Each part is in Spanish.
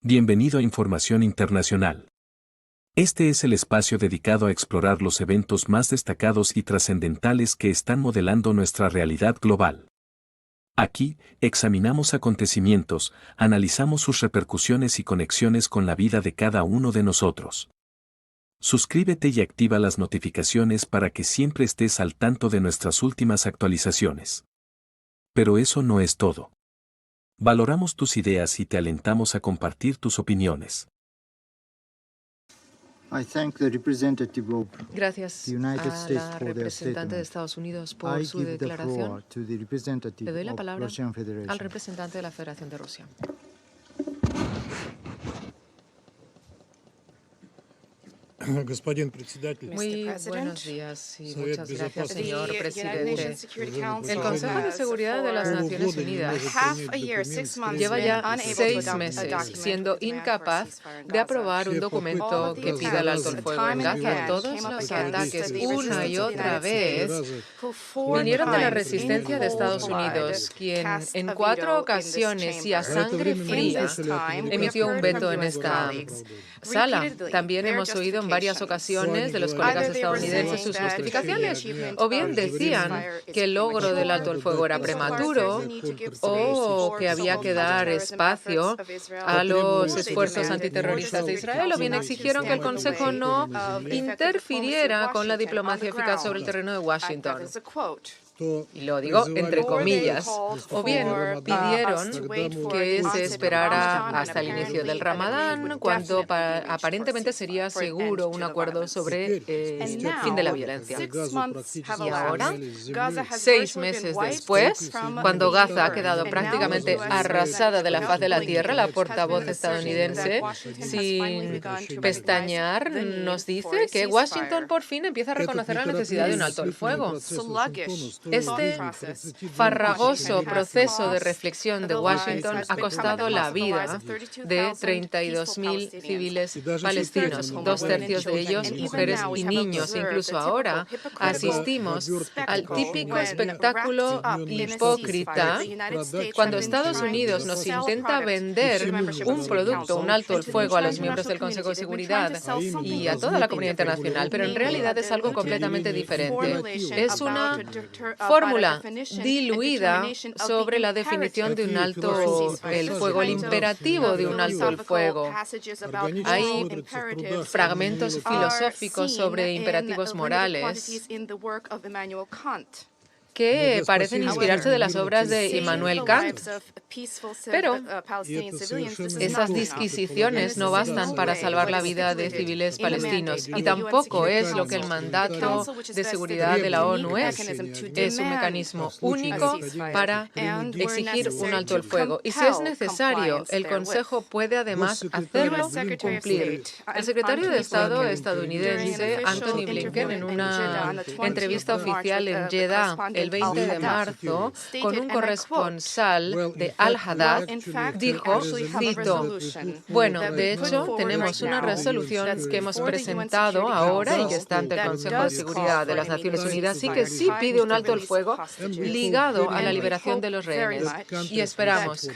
Bienvenido a Información Internacional. Este es el espacio dedicado a explorar los eventos más destacados y trascendentales que están modelando nuestra realidad global. Aquí, examinamos acontecimientos, analizamos sus repercusiones y conexiones con la vida de cada uno de nosotros. Suscríbete y activa las notificaciones para que siempre estés al tanto de nuestras últimas actualizaciones. Pero eso no es todo. Valoramos tus ideas y te alentamos a compartir tus opiniones. Gracias a la representante de Estados Unidos por su declaración. Le doy la palabra al representante de la Federación de Rusia. Muy buenos días y muchas gracias, señor presidente. El Consejo de Seguridad de las Naciones Unidas lleva ya 6 meses siendo incapaz de aprobar un documento que pida el alto el fuego en Gaza. Todos los ataques, una y otra vez, vinieron de la resistencia de Estados Unidos, quien en 4 ocasiones y a sangre fría emitió un veto en esta sala. También hemos oído en varias ocasiones de los colegas estadounidenses sus justificaciones. O bien decían que el logro del alto el fuego era prematuro o que había que dar espacio a los esfuerzos antiterroristas de Israel, o bien exigieron que el Consejo no interfiriera con la diplomacia eficaz sobre el terreno de Washington. Y lo digo entre comillas. O bien pidieron que se esperara hasta el inicio del Ramadán, cuando aparentemente sería seguro un acuerdo sobre el fin de la violencia. Y ahora, 6 meses después, cuando Gaza ha quedado prácticamente arrasada de la faz de la tierra, la portavoz estadounidense, sin pestañear, nos dice que Washington por fin empieza a reconocer la necesidad de un alto el fuego. Este farragoso proceso de reflexión de Washington ha costado la vida de 32.000 civiles palestinos, 2/3 de ellos mujeres y niños. Incluso ahora asistimos al típico espectáculo hipócrita cuando Estados Unidos nos intenta vender un producto, un alto el fuego, a los miembros del Consejo de Seguridad y a toda la comunidad internacional, pero en realidad es algo completamente diferente. Es una fórmula diluida sobre la definición de un alto el fuego, el imperativo de un alto el fuego. Hay fragmentos filosóficos sobre imperativos morales que parecen inspirarse de las obras de Immanuel Kant. Pero esas disquisiciones no bastan para salvar la vida de civiles palestinos, y tampoco es lo que el mandato de seguridad de la ONU es. Es un mecanismo único para exigir un alto el fuego. Y si es necesario, el Consejo puede además hacerlo cumplir. El secretario de Estado estadounidense, Antony Blinken, en una entrevista oficial en Jeddah el 20 de marzo, con un corresponsal de Al-Haddad, dijo, cito, bueno, de hecho, tenemos una resolución que hemos presentado ahora y que está ante el Consejo de Seguridad de las Naciones Unidas y que sí pide un alto el fuego ligado a la liberación de los rehenes. Y esperamos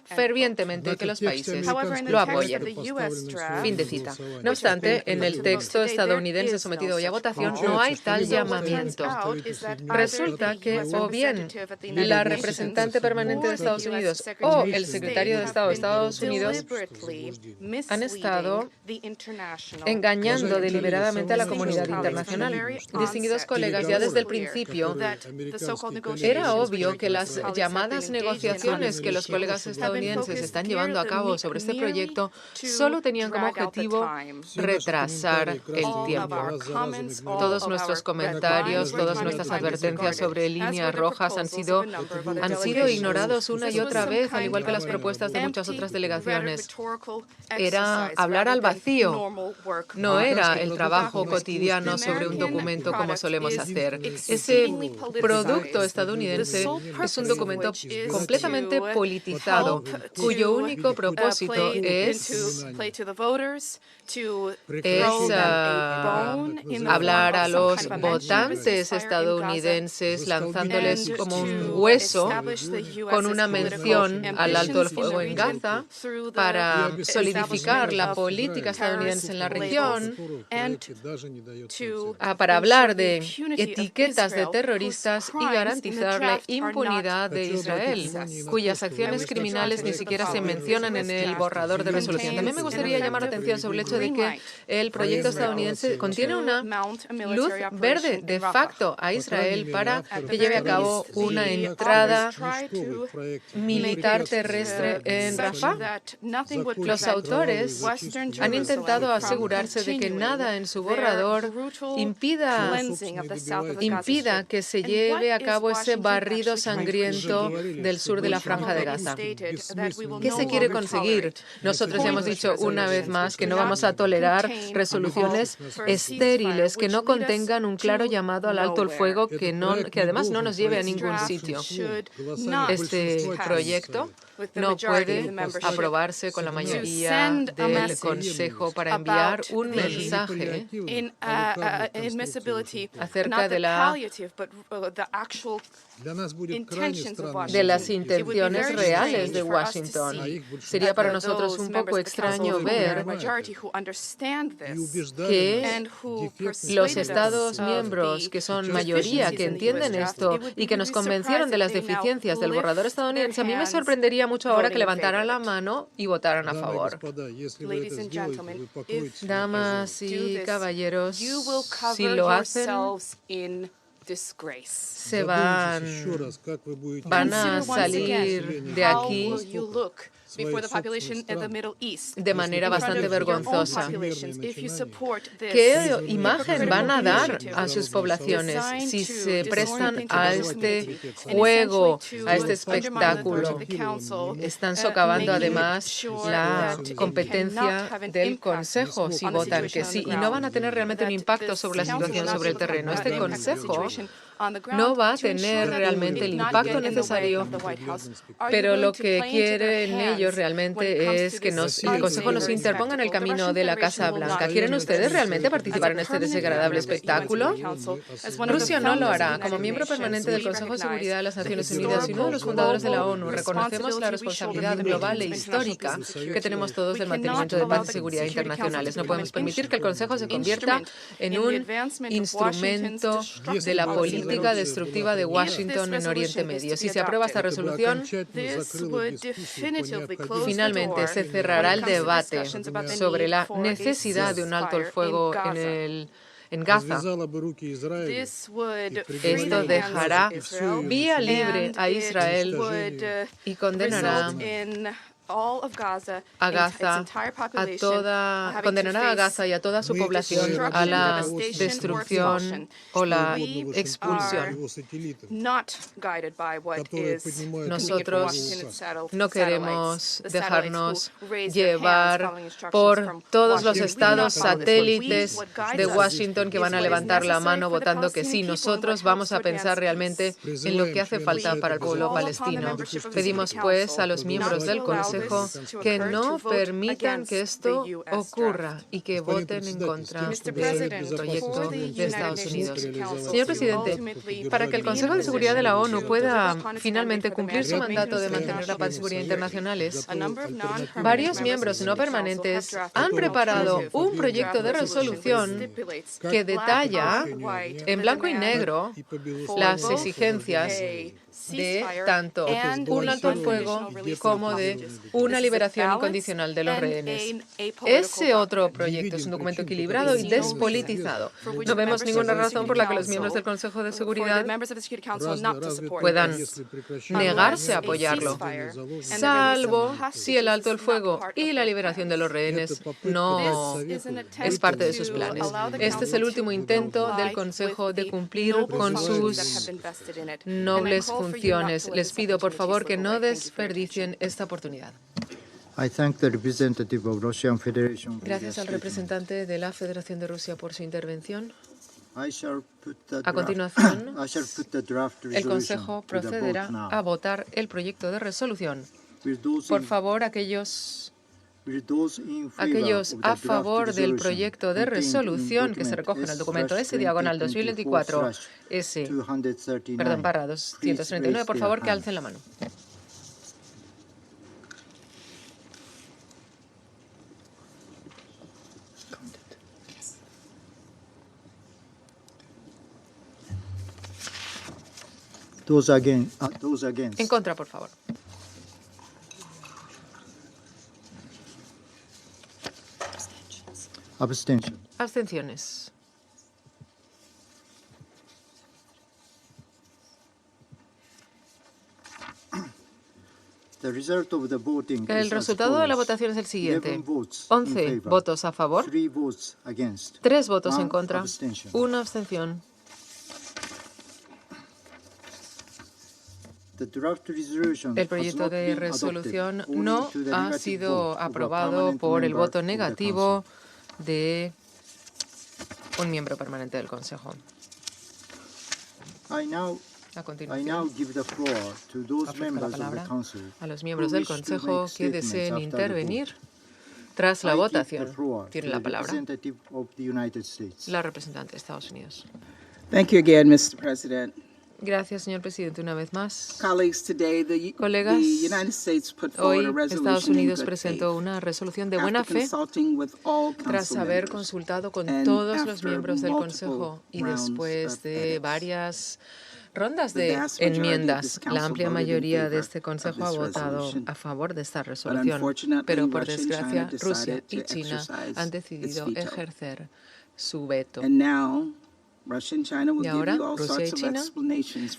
fervientemente que los países lo apoyen. Fin de cita. No obstante, en el texto estadounidense sometido hoy a votación no hay tal llamamiento. Resulta que o bien la representante permanente de Estados Unidos o el secretario de Estado de Estados Unidos han estado engañando deliberadamente a la comunidad internacional. Distinguidos colegas, ya desde el principio era obvio que las llamadas negociaciones que los colegas estadounidenses están llevando a cabo sobre este proyecto solo tenían como objetivo retrasar el tiempo. Todos nuestros comentarios, todas nuestras advertencias sobre líneas rojas han sido ignorados una y otra vez, al igual que las propuestas de muchas otras delegaciones. Era hablar al vacío, no era el trabajo cotidiano sobre un documento como solemos hacer. Ese producto estadounidense es un documento completamente politizado, cuyo único propósito es hablar a los votantes estadounidenses lanzándoles como un hueso con una mención al alto el fuego en Gaza para solidificar la política estadounidense en la región, para hablar de etiquetas de terroristas y garantizar la impunidad de Israel, cuyas acciones criminales ni siquiera se mencionan en el borrador de resolución. También me gustaría llamar la atención sobre el hecho de que el proyecto estadounidense contiene una luz verde de facto a Israel para que lleve a cabo una entrada militar terrestre en Rafah. Los autores han intentado asegurarse de que nada en su borrador impida que se lleve a cabo ese barrido sangriento del sur de la Franja de Gaza. ¿Qué se quiere conseguir? Nosotros ya hemos dicho una vez más que no vamos a tolerar resoluciones estériles que no contengan un claro llamado al alto el fuego que además no nos lleve a ningún sitio. Este proyecto no puede aprobarse con la mayoría del Consejo para enviar un mensaje acerca de las intenciones reales de Washington. Sería para nosotros un poco extraño ver que los Estados miembros, que son mayoría, que entienden esto y que nos convencieron de las deficiencias del borrador estadounidense, a mí me sorprendería mucho ahora que levantaran la mano y votaran a favor. Damas y caballeros, si lo hacen, van a salir de aquí de manera bastante vergonzosa. ¿Qué imagen van a dar a sus poblaciones si se prestan a este juego, a este espectáculo? Están socavando además la competencia del Consejo si votan que sí, y no van a tener realmente un impacto sobre la situación sobre el terreno. Este Consejo no va a tener realmente el impacto necesario, pero lo que quieren ellos realmente es que el Consejo nos interponga en el camino de la Casa Blanca. ¿Quieren ustedes realmente participar en este desagradable espectáculo? Rusia no lo hará. Como miembro permanente del Consejo de Seguridad de las Naciones Unidas y uno de los fundadores de la ONU, reconocemos la responsabilidad global e histórica que tenemos todos del mantenimiento de paz y seguridad internacionales. No podemos permitir que el Consejo se convierta en un instrumento de la política destructiva de Washington en Oriente Medio. Si se aprueba esta resolución, finalmente se cerrará el debate sobre la necesidad de un alto el fuego en Gaza. Esto dejará vía libre a Israel y condenará condenará a Gaza y a toda su población a la destrucción o la expulsión. Nosotros no queremos dejarnos llevar por todos los estados satélites de Washington que van a levantar la mano votando que sí. Nosotros vamos a pensar realmente en lo que hace falta para el pueblo palestino. Pedimos pues a los miembros del Consejo que no permitan que esto ocurra y que voten en contra del proyecto de Estados Unidos. Señor presidente, para que el Consejo de Seguridad de la ONU pueda finalmente cumplir su mandato de mantener la paz y seguridad internacionales, varios miembros no permanentes han preparado un proyecto de resolución que detalla en blanco y negro las exigencias de tanto un alto el fuego como de una liberación incondicional de los rehenes. Ese otro proyecto es un documento equilibrado y despolitizado. No vemos ninguna razón por la que los miembros del Consejo de Seguridad puedan negarse a apoyarlo, salvo si el alto el fuego y la liberación de los rehenes no es parte de sus planes. Este es el último intento del Consejo de cumplir con sus nobles funciones. Les pido, por favor, que no desperdicien esta oportunidad. Gracias al representante de la Federación de Rusia por su intervención. A continuación, el Consejo procederá a votar el proyecto de resolución. Por favor, aquellos Aquellos a favor del proyecto de resolución que se recoge en el documento S/2024, barra 239, por favor, que alcen la mano. En contra, por favor. Abstenciones. El resultado de la votación es el siguiente. 11 votos a favor, 3 votos en contra, 1 abstención. El proyecto de resolución no ha sido aprobado por el voto negativo de un miembro permanente del Consejo. A continuación, ofrezco la palabra a los miembros del Consejo que deseen intervenir tras la votación. Tiene la palabra la representante de Estados Unidos. Thank you again, Mr. President. Gracias, señor presidente, una vez más. Colegas, hoy Estados Unidos presentó una resolución de buena fe tras haber consultado con todos los miembros del Consejo y después de varias rondas de enmiendas. La amplia mayoría de este Consejo ha votado a favor de esta resolución, pero por desgracia Rusia y China han decidido ejercer su veto. Y ahora Rusia y China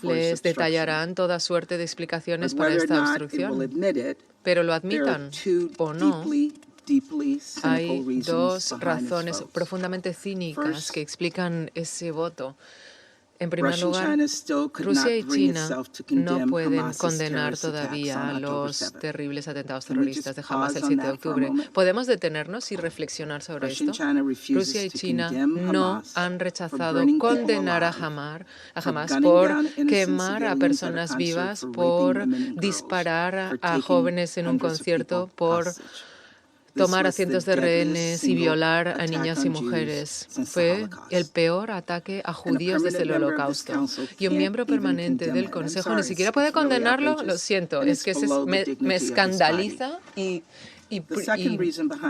les detallarán toda suerte de explicaciones para esta obstrucción. Pero lo admitan o no, hay dos razones profundamente cínicas que explican ese voto. En primer lugar, Rusia y China no pueden condenar todavía los terribles atentados terroristas de Hamas el 7 de octubre. ¿Podemos detenernos y reflexionar sobre esto? Rusia y China no han rechazado condenar a Hamas por quemar a personas vivas, por disparar a jóvenes en un concierto, por tomar a cientos de rehenes y violar a niñas y mujeres. Fue el peor ataque a judíos desde el Holocausto. Y un miembro permanente del Consejo ni siquiera puede condenarlo. Lo siento, es que me escandaliza y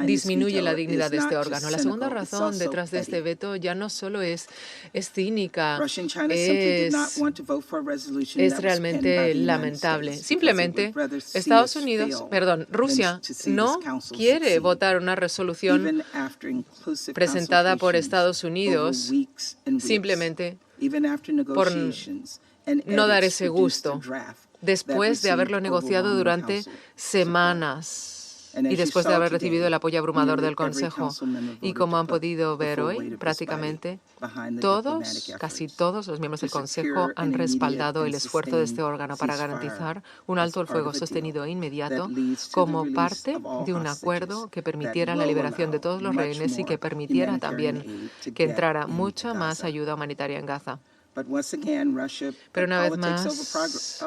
disminuye la dignidad de este órgano. La segunda razón detrás de este veto ya no solo es cínica, es realmente lamentable. Simplemente Rusia no quiere votar una resolución presentada por Estados Unidos simplemente por no dar ese gusto, después de haberlo negociado durante semanas y después de haber recibido el apoyo abrumador del Consejo. Y como han podido ver hoy, prácticamente casi todos los miembros del Consejo han respaldado el esfuerzo de este órgano para garantizar un alto el fuego sostenido e inmediato como parte de un acuerdo que permitiera la liberación de todos los rehenes y que permitiera también que entrara mucha más ayuda humanitaria en Gaza. Pero una vez más,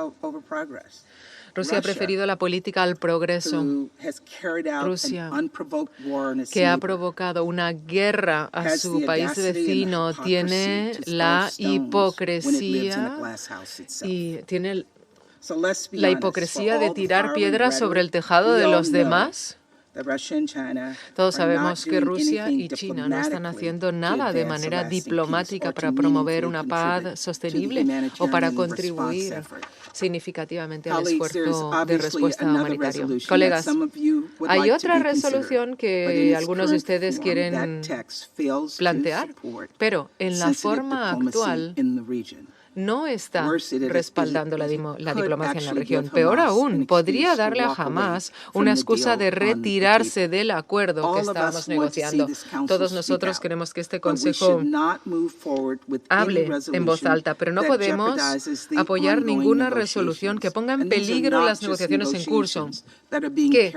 Rusia ha preferido la política al progreso. Rusia, que ha provocado una guerra a su país vecino, tiene la hipocresía de tirar piedras sobre el tejado de los demás. Todos sabemos que Rusia y China no están haciendo nada de manera diplomática para promover una paz sostenible o para contribuir significativamente al esfuerzo de respuesta humanitaria. Colegas, hay otra resolución que algunos de ustedes quieren plantear, pero en la forma actual no está respaldando la diplomacia en la región. Peor aún, podría darle a Hamas una excusa de retirarse del acuerdo que estábamos negociando. Todos nosotros queremos que este Consejo hable en voz alta, pero no podemos apoyar ninguna resolución que ponga en peligro las negociaciones en curso. Que,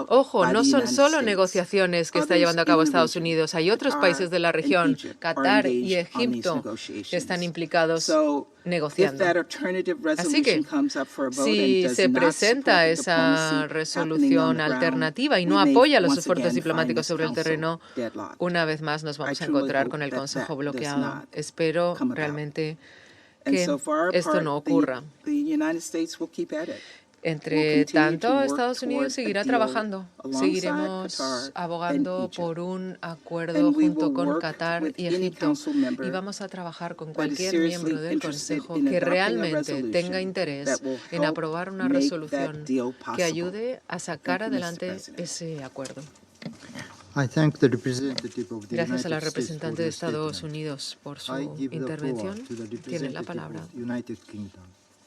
ojo, no son solo negociaciones que está llevando a cabo Estados Unidos. Hay otros países de la región, Qatar y Egipto, que están implicados. negociando. Así que, si se presenta esa resolución alternativa y no apoya los esfuerzos diplomáticos sobre el terreno, una vez más nos vamos a encontrar con el Consejo bloqueado. Espero realmente que esto no ocurra. Entre tanto, Estados Unidos seguirá trabajando. Seguiremos abogando por un acuerdo junto con Qatar y Egipto. Y vamos a trabajar con cualquier miembro del Consejo que realmente tenga interés en aprobar una resolución que ayude a sacar adelante ese acuerdo. Gracias a la representante de Estados Unidos por su intervención. Tiene la palabra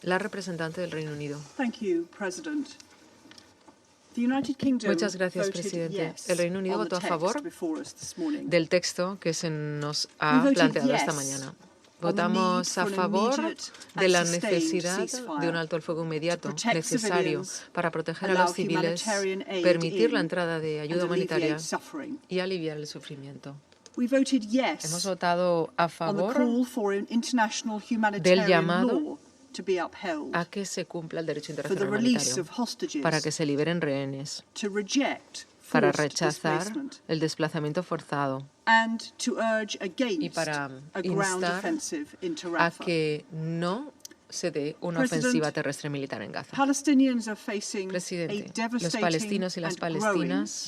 la representante del Reino Unido. Muchas gracias, presidente. El Reino Unido votó a favor del texto que se nos ha planteado esta mañana. Votamos a favor de la necesidad de un alto el fuego inmediato necesario para proteger a los civiles, permitir la entrada de ayuda humanitaria y aliviar el sufrimiento. Hemos votado a favor del llamado a que se cumpla el derecho internacional humanitario, para que se liberen rehenes, para rechazar el desplazamiento forzado y para instar a que no se dé una ofensiva terrestre militar en Gaza. Presidente, los palestinos y las palestinas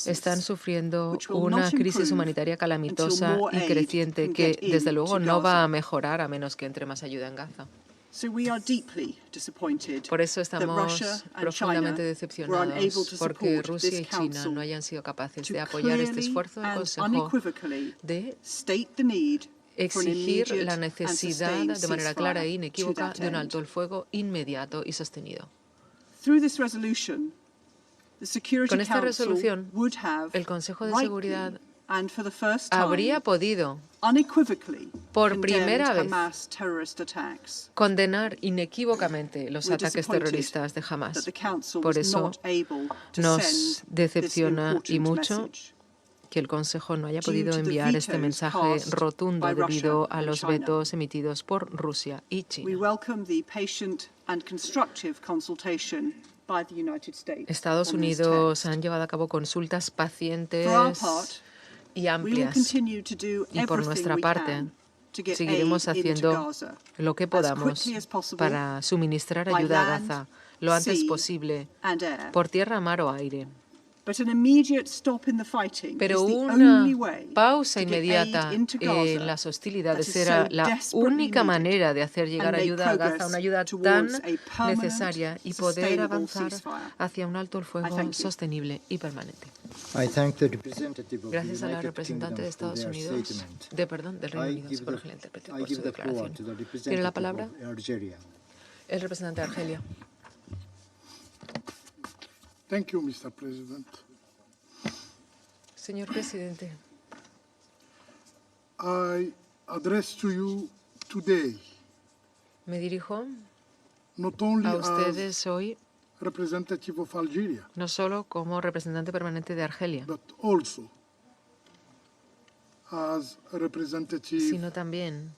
están sufriendo una crisis humanitaria calamitosa y creciente que, desde luego, no va a mejorar a menos que entre más ayuda en Gaza. Por eso estamos profundamente decepcionados porque Rusia y China no hayan sido capaces de apoyar este esfuerzo del Consejo de exigir la necesidad de manera clara e inequívoca de un alto el fuego inmediato y sostenido. Con esta resolución, el Consejo de Seguridad habría podido, por primera vez, condenar inequívocamente los ataques terroristas de Hamás. Por eso nos decepciona y mucho que el Consejo no haya podido enviar este mensaje rotundo debido a los vetos emitidos por Rusia y China. Estados Unidos han llevado a cabo consultas pacientes y amplias, y por nuestra parte seguiremos haciendo lo que podamos para suministrar ayuda a Gaza lo antes posible, por tierra, mar o aire. Pero una pausa inmediata en las hostilidades será la única manera de hacer llegar ayuda a Gaza, una ayuda tan necesaria, y poder avanzar hacia un alto el fuego sostenible y permanente. Gracias a la representante de Estados Unidos, del Reino Unido, se corrige la intérprete, por su declaración. Tiene la palabra el representante de Argelia. Thank you, Mr. President. Señor presidente, I address to you today, me dirijo not only a ustedes hoy as representative of Algeria, no solo como representante permanente de Argelia, but also as a representative sino también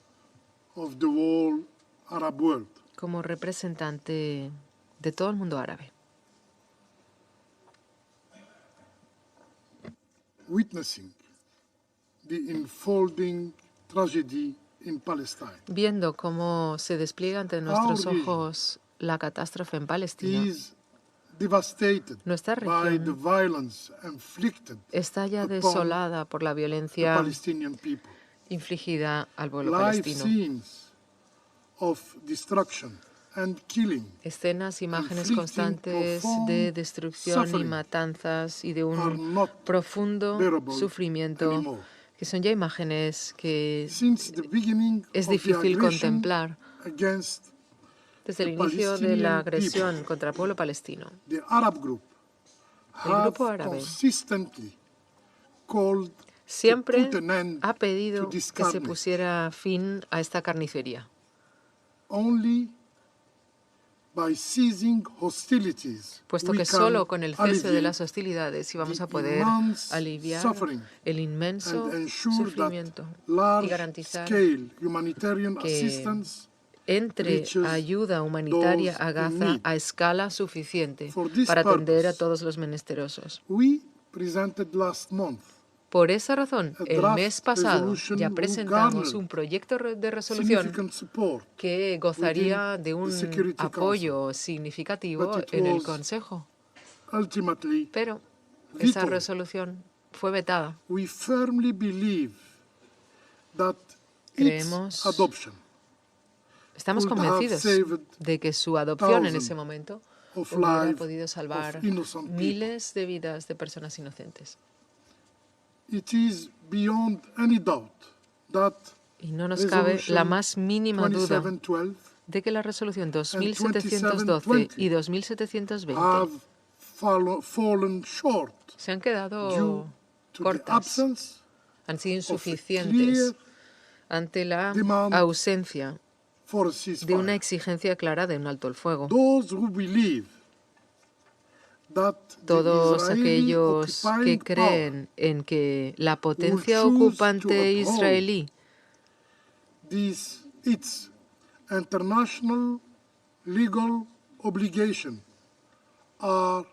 of the whole Arab world. Como representante de todo el mundo árabe. Witnessing the unfolding tragedy in Palestine. Viendo cómo se despliega ante nuestros ojos la catástrofe en Palestina, nuestra región está ya desolada por la violencia infligida al pueblo palestino. Escenas, imágenes constantes de destrucción y matanzas y de un profundo sufrimiento, que son ya imágenes que es difícil contemplar desde el inicio de la agresión contra el pueblo palestino. El grupo árabe siempre ha pedido que se pusiera fin a esta carnicería. by ceasing hostilities, puesto we que can solo con el cese de alleviate las hostilidades íbamos the a poder immense aliviar suffering el inmenso and ensure sufrimiento y that garantizar large-scale humanitarian que assistance entre reaches ayuda humanitaria those a in Gaza need. a escala suficiente For this para atender a purpose, todos los menesterosos. we presented last month Por esa razón, a el draft mes pasado resolution ya who presentamos garnered un proyecto de resolución significant support que gozaría within de the un Security apoyo significativo But it en el was Consejo. ultimately Pero esa vetoed. resolución fue vetada. We firmly believe that Creemos- its adoption Estamos could have convencidos saved de que su adopción en thousands ese momento of hubiera lives podido salvar of innocent people. miles de vidas de personas inocentes. It is beyond any doubt that Y no nos cabe la más mínima duda 2712 de que la resolución 2712 y 2720 have fallen short se han due quedado to the cortas, absence han sido of a insuficientes clear ante la demand ausencia for a de una ceasefire. exigencia clara de un alto el fuego. Those who believe that the Todos Israeli aquellos que occupying power creen en que la potencia choose to ocupante uphold israelí its international legal obligation are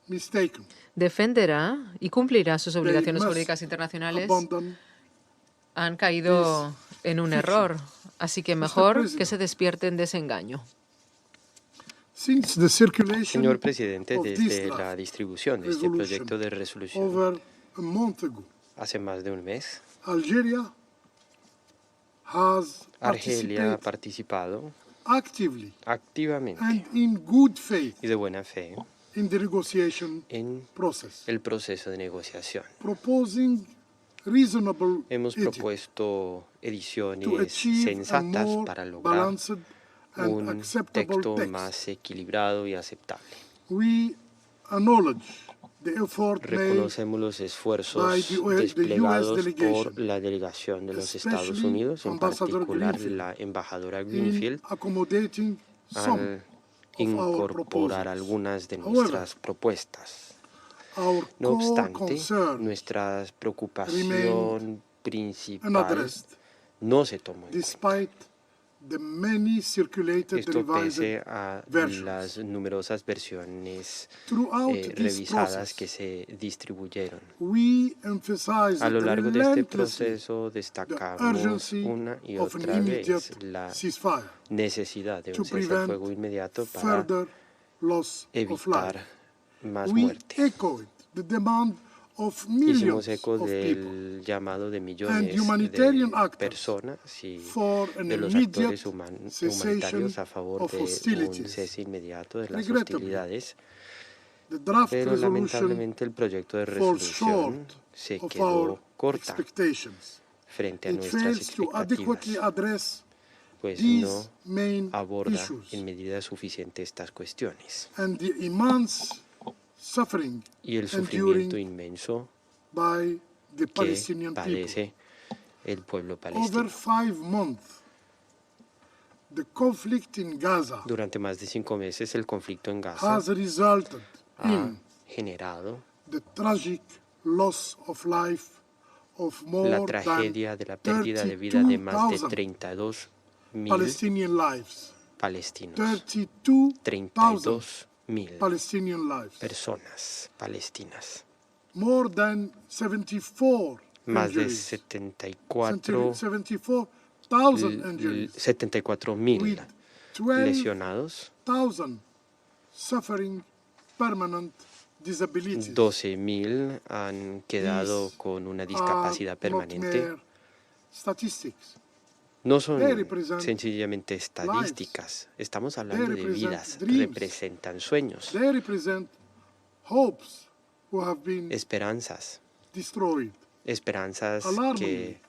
mistaken. defenderá y cumplirá sus obligaciones must jurídicas internacionales, Abandon han caído en un error. Así que mejor que se despierten de ese engaño. since the circulation Señor presidente, of this desde draft la distribución de este resolution proyecto de resolución over a month ago, hace más de un mes, Algeria has Argelia ha participated participado actively activamente and in good faith y de buena fe in the negotiation en process, el proceso de negociación. proposing reasonable Hemos edits propuesto to ediciones achieve a sensatas more para lograr balanced and un acceptable texto text. más equilibrado y aceptable. We acknowledge the effort made Reconocemos los esfuerzos by the US desplegados delegation, por la delegación de los Estados especially Unidos, en Ambassador particular Greenfield, la embajadora in Greenfield, accommodating some al of our incorporar proposals. algunas de However, nuestras propuestas. Our No core obstante, concern nuestra remained preocupación principal unaddressed, no se tomó en cuenta. despite the many circulated Esto revised pese a versions. las numerosas versiones Throughout this revisadas process, que se distribuyeron. we emphasized A lo largo de este relentlessly proceso the destacamos urgency una y of an otra vez immediate la ceasefire necesidad de to un cese al prevent fuego inmediato para further loss of evitar life. más We muerte. echoed the demand of Hicimos millions eco of people del llamado de millones and humanitarian de actors personas y for an de los immediate actores humanitarios a favor of de un hostilities. cese inmediato de las Regrettably, hostilidades, The draft pero resolution lamentablemente el proyecto de falls resolución short se of our quedó corta expectations. frente a It nuestras fails to adequately expectativas, address pues these no main aborda issues en medida suficiente estas cuestiones and the immense suffering y el enduring sufrimiento inmenso by the que Palestinian people. padece el pueblo Over palestino. 5 months, the conflict in Gaza Durante más de 5 meses el conflicto en Gaza has resulted ha in generado the tragic loss of life of la more tragedia than de la pérdida de vida de más de 32,000 32.000 Palestinian lives. palestinos. 32,000 32.000 Palestinian lives. personas palestinas. More than 74 Más de injuries. 74 74,000 injuries. 74.000 With 12,000 lesionados, suffering permanent disabilities. 12.000 han quedado These con una are discapacidad not permanente. mere statistics. No son They represent sencillamente estadísticas, estamos hablando de represent vidas, dreams. representan sueños, They represent hopes who have been esperanzas, destroyed. esperanzas Alarmingly, que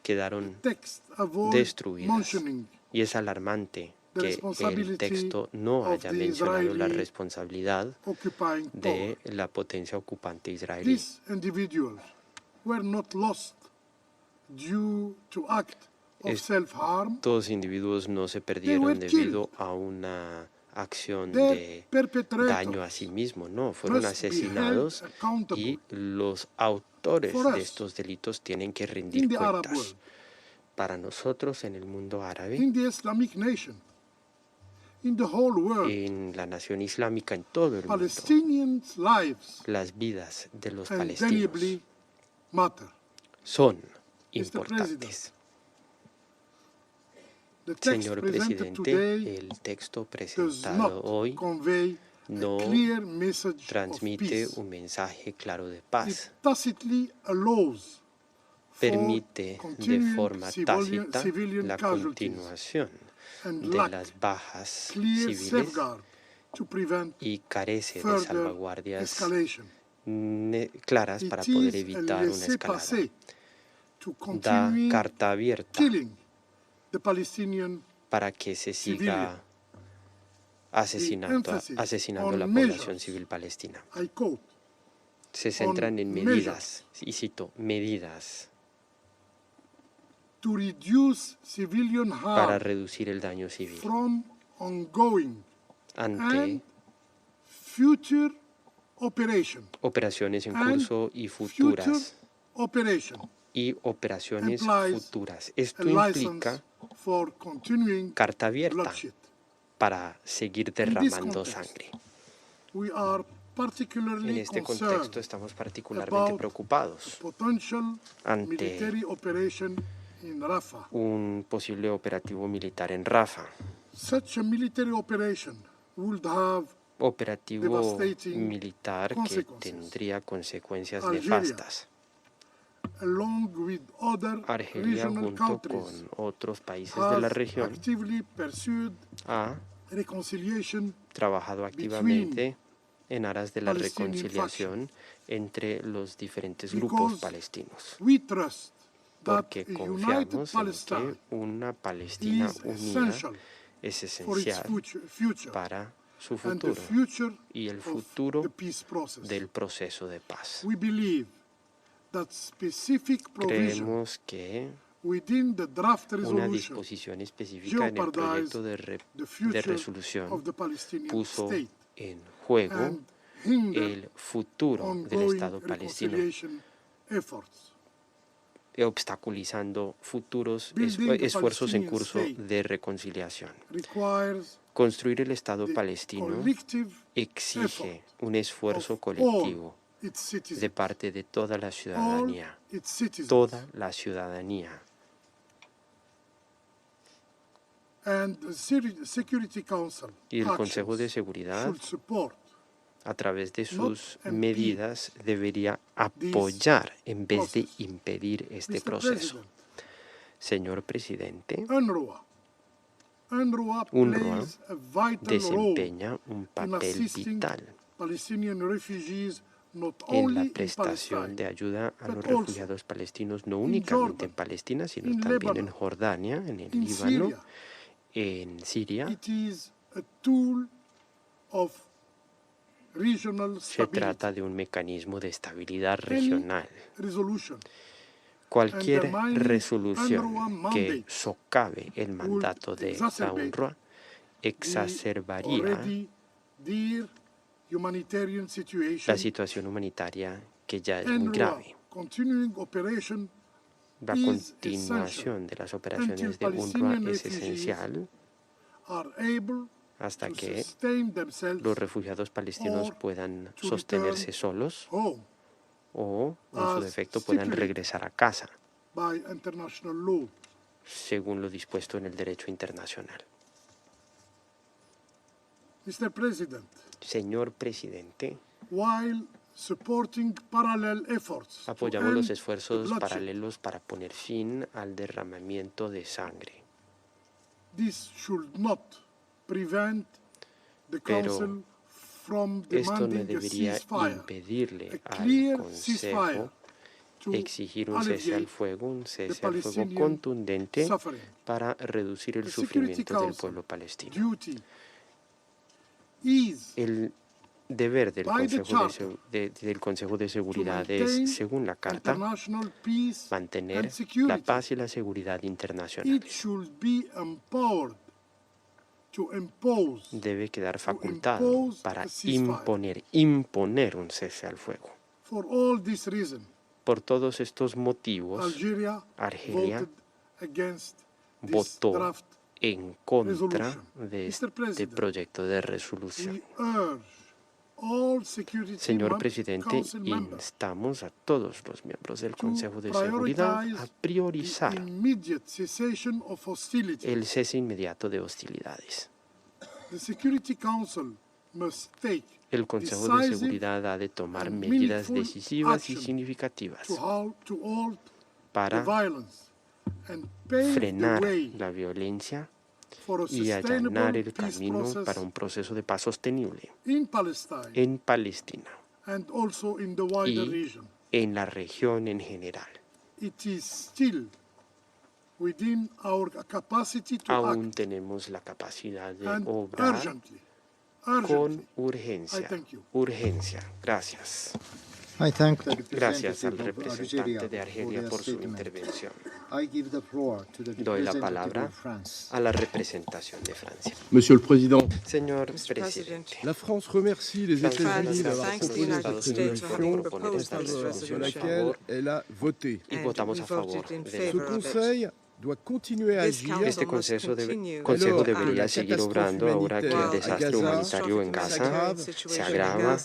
quedaron Text avoid destruidas. mentioning Y es alarmante the que el responsibility texto no of haya the mencionado la Israeli responsabilidad occupying power. de la potencia ocupante israelí. These individuals were not lost due to act of Es- self-harm. Todos individuos no se were perdieron killed. debido a una acción de daño a sí mismo, no, fueron must be held asesinados accountable y los autores for us de estos delitos tienen que in rendir the Arab cuentas. world, Para nosotros en el mundo árabe, in the Islamic nation, in the whole world. en la nación islámica, en todo el mundo, Palestinians' lives las vidas de los indelibly palestinos matter. son President, importantes. The text Señor presented presidente, today el texto does presentado not hoy convey no a clear message of transmite peace. un mensaje claro de It paz. tacitly allows for Permite de continuing forma tácita civilian la casualties continuación and de lack las bajas clear civiles safeguard to prevent y carece de further salvaguardias escalation. claras para poder It is a evitar una escalada. laissez-passer to Da continue carta abierta killing the Palestinian para que se siga asesinando a la on población measures, civil palestina. I quote, Se centran en on medidas, y cito, medidas to reduce civilian para harm reducir el daño civil from ongoing ante and future operation operaciones en and curso y future futuras operation y operaciones implies futuras. a Esto license implica for continuing carta abierta bloodshed. para seguir In this derramando context, sangre. we are En particularly este concerned contexto estamos particularmente about preocupados potential ante military operation in Rafah. un posible operativo militar en Rafah. Such a military operation would have Operativo devastating militar que consequences. tendría consecuencias Algeria, nefastas. along with other Argelia, regional junto countries, con otros países de la has región, actively pursued ha reconciliation trabajado activamente en aras de la Palestinian reconciliación entre los diferentes grupos because palestinos, we trust that porque a united confiamos en Palestine que una Palestina is unida essential es for its esencial future para su and the futuro future y el of futuro the peace process. del proceso de paz. We believe that specific provision Creemos que within the draft una resolution disposición específica en el proyecto the future de resolución of the Palestinian puso state en juego and hinder el futuro del ongoing Estado palestino, reconciliation efforts. obstaculizando futuros Building the esfuerzos en Palestinian curso state de reconciliación. Requires Construir el Estado the palestino collective exige effort un esfuerzo of colectivo all its citizens, de parte de toda la all ciudadanía, its citizens, toda la ciudadanía. and the Security Council Y el Consejo de actions Seguridad, should support a través de sus not medidas, debería apoyar en vez de impedir este Mr. proceso. President, Señor presidente, UNRWA UNRWA plays a vital role desempeña un in papel assisting vital Palestinian refugees not en only la in prestación Palestine, de ayuda a but los also refugiados palestinos, no in únicamente en Jordan, Palestina, sino in también en Lebanon, Jordania, en el in Líbano, Syria. en Siria. It is a tool of regional Se stability. trata de un mecanismo de estabilidad regional. Resolution Cualquier undermining resolución UNRWA que mandate socave el mandato de la exacerbate UNRWA the exacerbaría already dire humanitarian la situation. situación humanitaria que ya es muy UNRWA grave. continuing operation La is continuación de las operaciones de UNRWA Palestinian es refugees esencial are able hasta to que sustain themselves los refugiados palestinos or puedan to sostenerse return solos home o, en su as defecto, puedan stipulated regresar a casa, by international law. según lo dispuesto en el derecho internacional. Mr. President, Señor presidente, while supporting parallel efforts to apoyamos los end the esfuerzos bloodshed, paralelos para poner fin al derramamiento de sangre. this should not prevent the Pero Council from esto no demanding a debería ceasefire, impedirle a al clear Consejo ceasefire to exigir un cese al alleviate fuego, un the cese al fuego Palestinian contundente suffering. para reducir el The Security sufrimiento del Council pueblo palestino. duty is El deber del by the del Consejo de to Seguridad maintain es, según la Carta, international peace mantener and security. la paz y la seguridad internacional. It should be empowered debe quedar facultado para imponer un cese al fuego. Por todos estos motivos, Argelia votó en contra de este proyecto de resolución. Señor presidente, instamos a todos los miembros del Consejo de Seguridad a priorizar el cese inmediato de hostilidades. El Consejo de Seguridad ha de tomar medidas decisivas y significativas para frenar la violencia y allanar el camino para un proceso de paz sostenible en Palestina y en la región en general. Aún tenemos la capacidad de obrar con urgencia. Gracias. Gracias al representante de Argelia por su intervención. Doy la palabra a la representación de Francia. Monsieur le Président, Señor presidente, la France remercie les États-Unis d'avoir Francia proposé Estados cette Unidos por résolution proponer esta sur resolución a laquelle favor elle a voté. y votamos a favor de Ce Conseil doit continuer à agir este consejo debería seguir obrando ahora que el desastre humanitario en Gaza se agrava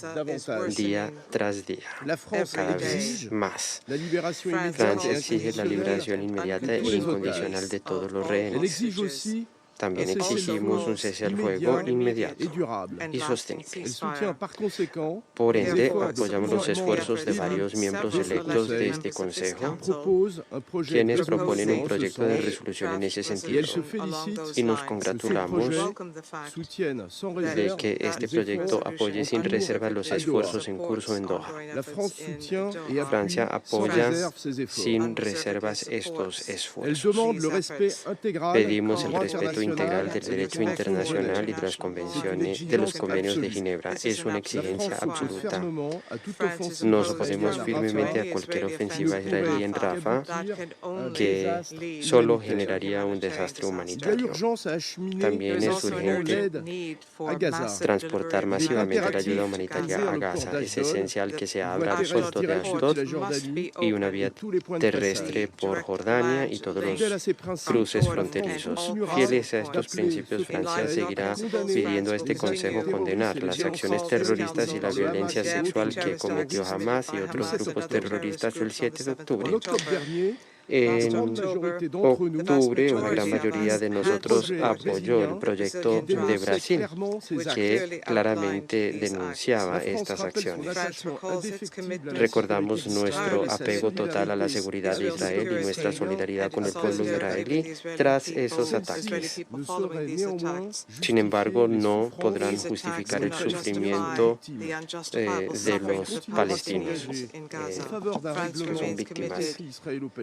día tras día, La France cada vez exige más. la libération immédiate Francia et exige la inconditionnelle liberación inmediata e incondicional de todos los Elle rehenes. exige aussi También un exigimos un cese al fuego inmediato et durable. y sostenible. Elle soutient par conséquent Por ende, les efforts apoyamos los esfuerzos de varios miembros electos de este Consejo, propose un projet quienes de proponen un résolution proyecto de resolución en ese et elle sentido. se félicite Y nos que ce congratulamos projet soutienne sans de réserve que este les proyecto efforts apoye sin reserva los esfuerzos en curso en Doha. La France soutient et appuie Francia sans apoya réserve ces efforts. sin reservas estos Elle esfuerzos. demande le respect intégral Pedimos du el droit respeto international integral del et des derecho conventions internacional y de de las convenciones, de los convenios de Ginebra. Es una La exigencia France s'oppose absoluta. fermement à toute offensive Nos israélienne oponemos à firmemente a Rafah cualquier ofensiva qui ne pourrait israelí en Rafah qu'aboutir à un que désastre solo humanitaire. generaría un desastre Il y a humanitario. urgence à acheminer También es urgente l'aide à Gaza. transportar masivamente la ayuda humanitaria a Gaza. Es esencial que se abra el puerto de Ashdod y una vía terrestre por Jordania y todos los cruces fronterizos. Fieles a estos principios, Francia seguirá pidiendo a este Consejo condenar las acciones terroristas y la violencia sexual que cometió Hamas y otros grupos terroristas el 7 de octubre. En octobre dernier, En octubre, una gran mayoría de nosotros apoyó el proyecto de Brasil, que claramente denunciaba estas acciones. Recordamos nuestro apego total a la seguridad de Israel y nuestra solidaridad con el pueblo israelí tras esos ataques. Sin embargo, no podrán justificar el sufrimiento de los palestinos, que son víctimas.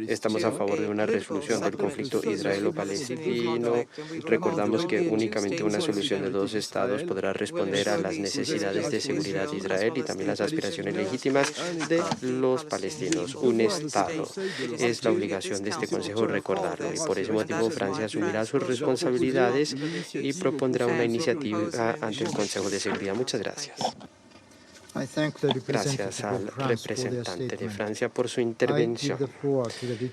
Estamos a favor de una resolución del conflicto israelo-palestino. Recordamos que únicamente una solución de dos estados podrá responder a las necesidades de seguridad de Israel y también las aspiraciones legítimas de los palestinos. Un estado es la obligación de este Consejo recordarlo y por ese motivo Francia asumirá sus responsabilidades y propondrá una iniciativa ante el Consejo de Seguridad. Muchas gracias. Gracias al representante de Francia por su intervención.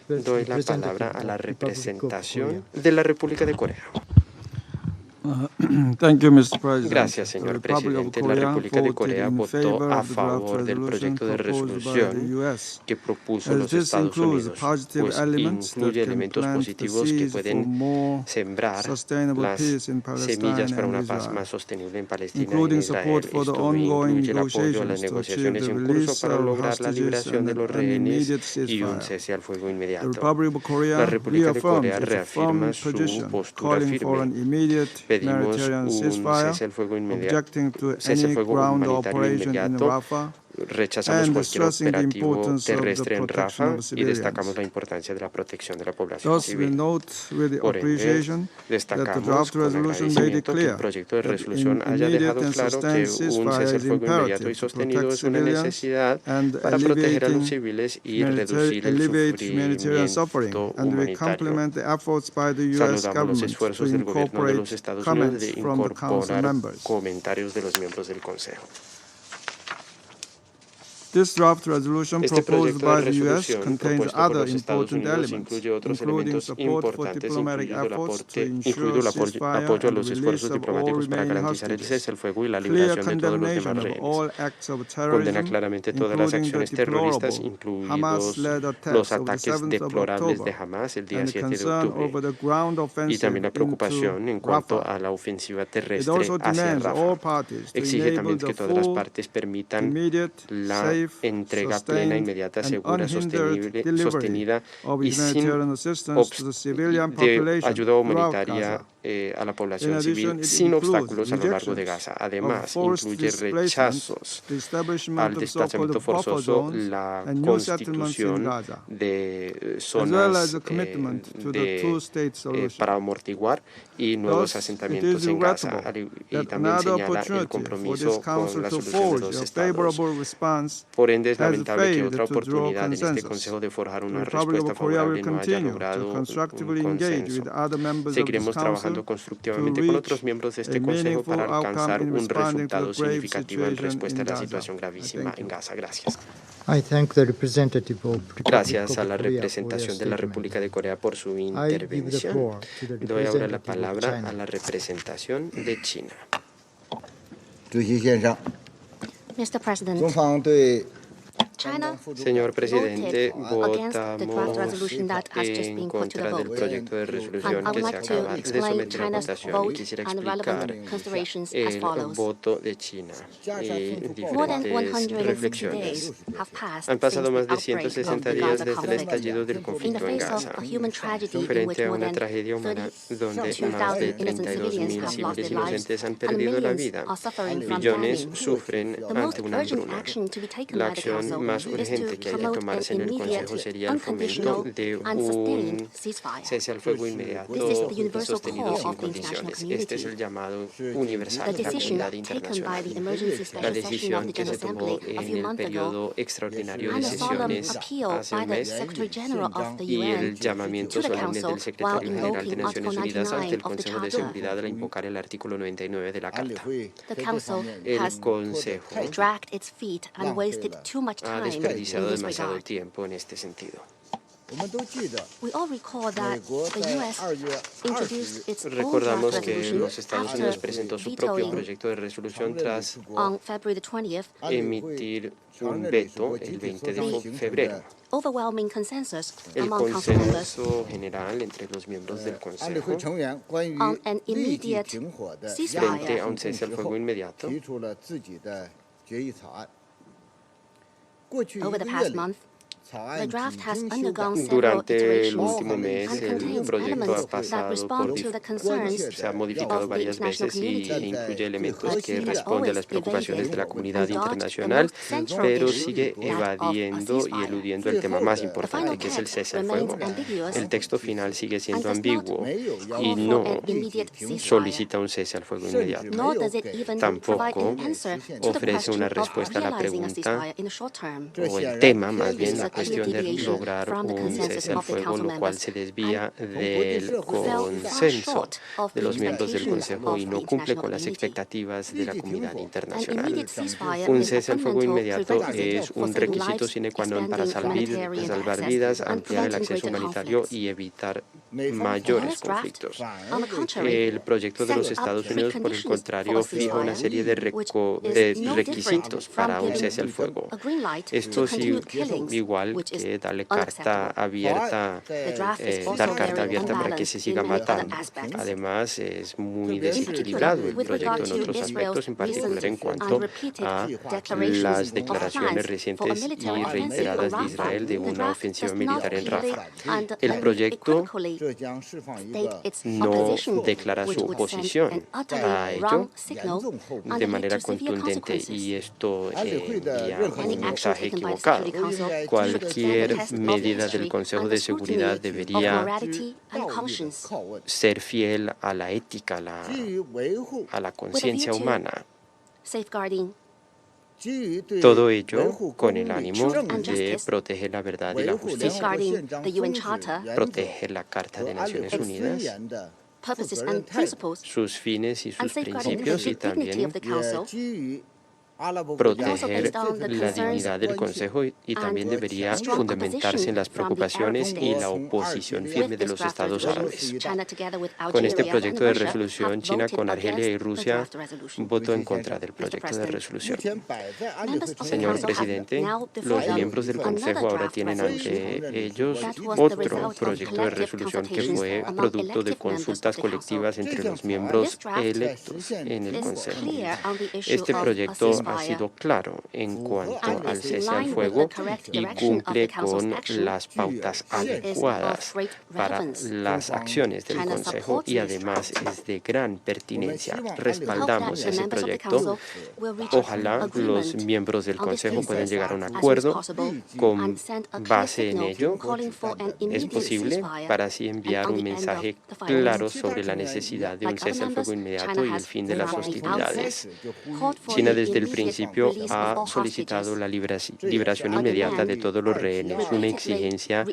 Doy la palabra a la representación de la República de Corea. Gracias, señor presidente. La República de Corea votó a favor del proyecto de resolución que propuso los Estados Unidos, pues incluye elementos positivos que pueden sembrar las semillas para una paz más sostenible en Palestina y en Israel. Esto incluye el apoyo a las negociaciones en curso para lograr la liberación de los rehenes y un cese al fuego inmediato. La República de Corea reafirma su postura firme. Pedimos un cese al fuego inmediato, cese al fuego humanitario inmediato, rechazamos cualquier operativo terrestre en Rafah y destacamos la importancia de la protección de la población civil. Por ende, destacamos con agradecimiento que el proyecto de resolución haya dejado claro que un cese al fuego inmediato y sostenido es una necesidad para proteger a los civiles y reducir el sufrimiento humanitario. Saludamos los esfuerzos del gobierno de los Estados Unidos de incorporar comentarios de los miembros del Consejo. Este proyecto de resolución propuesto por los Estados Unidos incluye otros elementos importantes, incluido el apoyo a los esfuerzos diplomáticos para garantizar el cese al fuego y la liberación de todos los demás rehenes. Condena claramente todas las acciones terroristas, incluidos los ataques deplorables de Hamas el día 7 de octubre, y también la preocupación en cuanto a la ofensiva terrestre hacia Rafah. Exige también que todas las partes permitan la entrega plena, inmediata, segura, sostenida y sin de ayuda humanitaria a la población civil sin obstáculos a lo largo de Gaza. Además, incluye rechazos al desplazamiento forzoso, la constitución de zonas para amortiguar y nuevos asentamientos en Gaza. Y también señala el compromiso con la solución de dos estados. Por ende, es lamentable que otra oportunidad en este Consejo de forjar una respuesta favorable no haya logrado un consenso. Seguiremos trabajando constructivamente con otros miembros de este Consejo para alcanzar un resultado significativo en respuesta a la situación gravísima en Gaza. Gracias. Gracias a la representación de la República de Corea por su intervención. Doy ahora la palabra a la representación de China. Mr. President, Señor presidente, votamos en contra del proyecto de resolución que se acaba de someter a votación y quisiera explicar el voto de China y diferentes reflexiones. Han pasado más de 160 días desde el estallido del conflicto en Gaza, frente a una tragedia humana donde más de 32.000 civiles inocentes han perdido la vida. Millones sufren ante una hambruna. La acción más urgente que hay que tomarse en el Consejo sería el fomento de un cese al fuego inmediato y sostenido sin condiciones. Este es el llamado universal de la comunidad internacional. La decisión que se tomó en el periodo extraordinario de sesiones hace un mes y el llamamiento solemne del secretario general de Naciones Unidas ante el Consejo de Seguridad al invocar el artículo 99 de la Carta. El Consejo ha desperdiciado demasiado tiempo en este sentido. Recordamos que los Estados Unidos presentó su propio proyecto de resolución tras emitir un veto el 20 de febrero. El consenso general entre los miembros del Consejo frente a un cese al fuego inmediato durante el último mes, el proyecto ha pasado se ha modificado varias veces y incluye elementos que responden a las preocupaciones de la comunidad internacional, pero sigue evadiendo y eludiendo el tema más importante, que es el cese al fuego. El texto final sigue siendo ambiguo y no solicita un cese al fuego inmediato. Tampoco ofrece una respuesta a la pregunta o el tema, más bien, la cuestión de lograr un cese al fuego, lo cual se desvía del consenso de los miembros del Consejo y no cumple con las expectativas de la comunidad internacional. Un cese al fuego inmediato es un requisito sine qua non para salvar vidas, ampliar el acceso humanitario y evitar mayores conflictos. El proyecto de los Estados Unidos, por el contrario, fija una serie de requisitos para un cese al fuego. Estos igual igual que dar carta abierta para que se siga matando. Además, es muy desequilibrado el proyecto en otros aspectos, en particular en cuanto a las declaraciones recientes y reiteradas de Israel de una ofensiva militar en Rafah. El proyecto no declara su oposición a ello de manera contundente, y esto envía un mensaje equivocado. Cualquier medida del Consejo de Seguridad debería ser fiel a la ética, a la conciencia humana. Todo ello con el ánimo de proteger la verdad y la justicia, proteger la Carta de Naciones Unidas, sus fines y sus principios, y también proteger la dignidad del Consejo, y también debería fundamentarse en las preocupaciones y la oposición firme de los Estados árabes. Con este proyecto de resolución, China con Argelia y Rusia votó en contra del proyecto de resolución. Señor presidente, los miembros del Consejo ahora tienen ante ellos otro proyecto de resolución que fue producto de consultas colectivas entre los miembros electos en el Consejo. Este proyecto ha sido claro en cuanto al cese al fuego y cumple con las pautas adecuadas para las acciones del Consejo, y además es de gran pertinencia. Respaldamos ese proyecto. Ojalá los miembros del Consejo puedan llegar a un acuerdo con base en ello. Es posible para así enviar un mensaje claro sobre la necesidad de un cese al fuego inmediato y el fin de las hostilidades. China desde el principio ha solicitado la liberación inmediata de todos los rehenes, una exigencia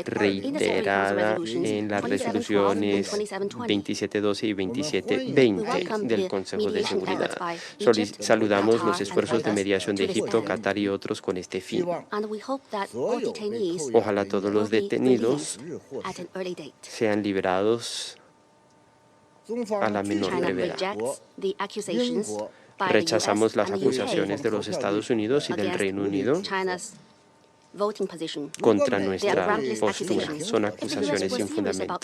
reiterada en las resoluciones 2712 y 2720 del Consejo de Seguridad. Saludamos los esfuerzos de mediación de Egipto, Qatar y otros con este fin. Ojalá todos los detenidos sean liberados a la menor brevedad. Rechazamos las acusaciones de los Estados Unidos y del Reino Unido contra nuestra postura. Son acusaciones sin fundamento.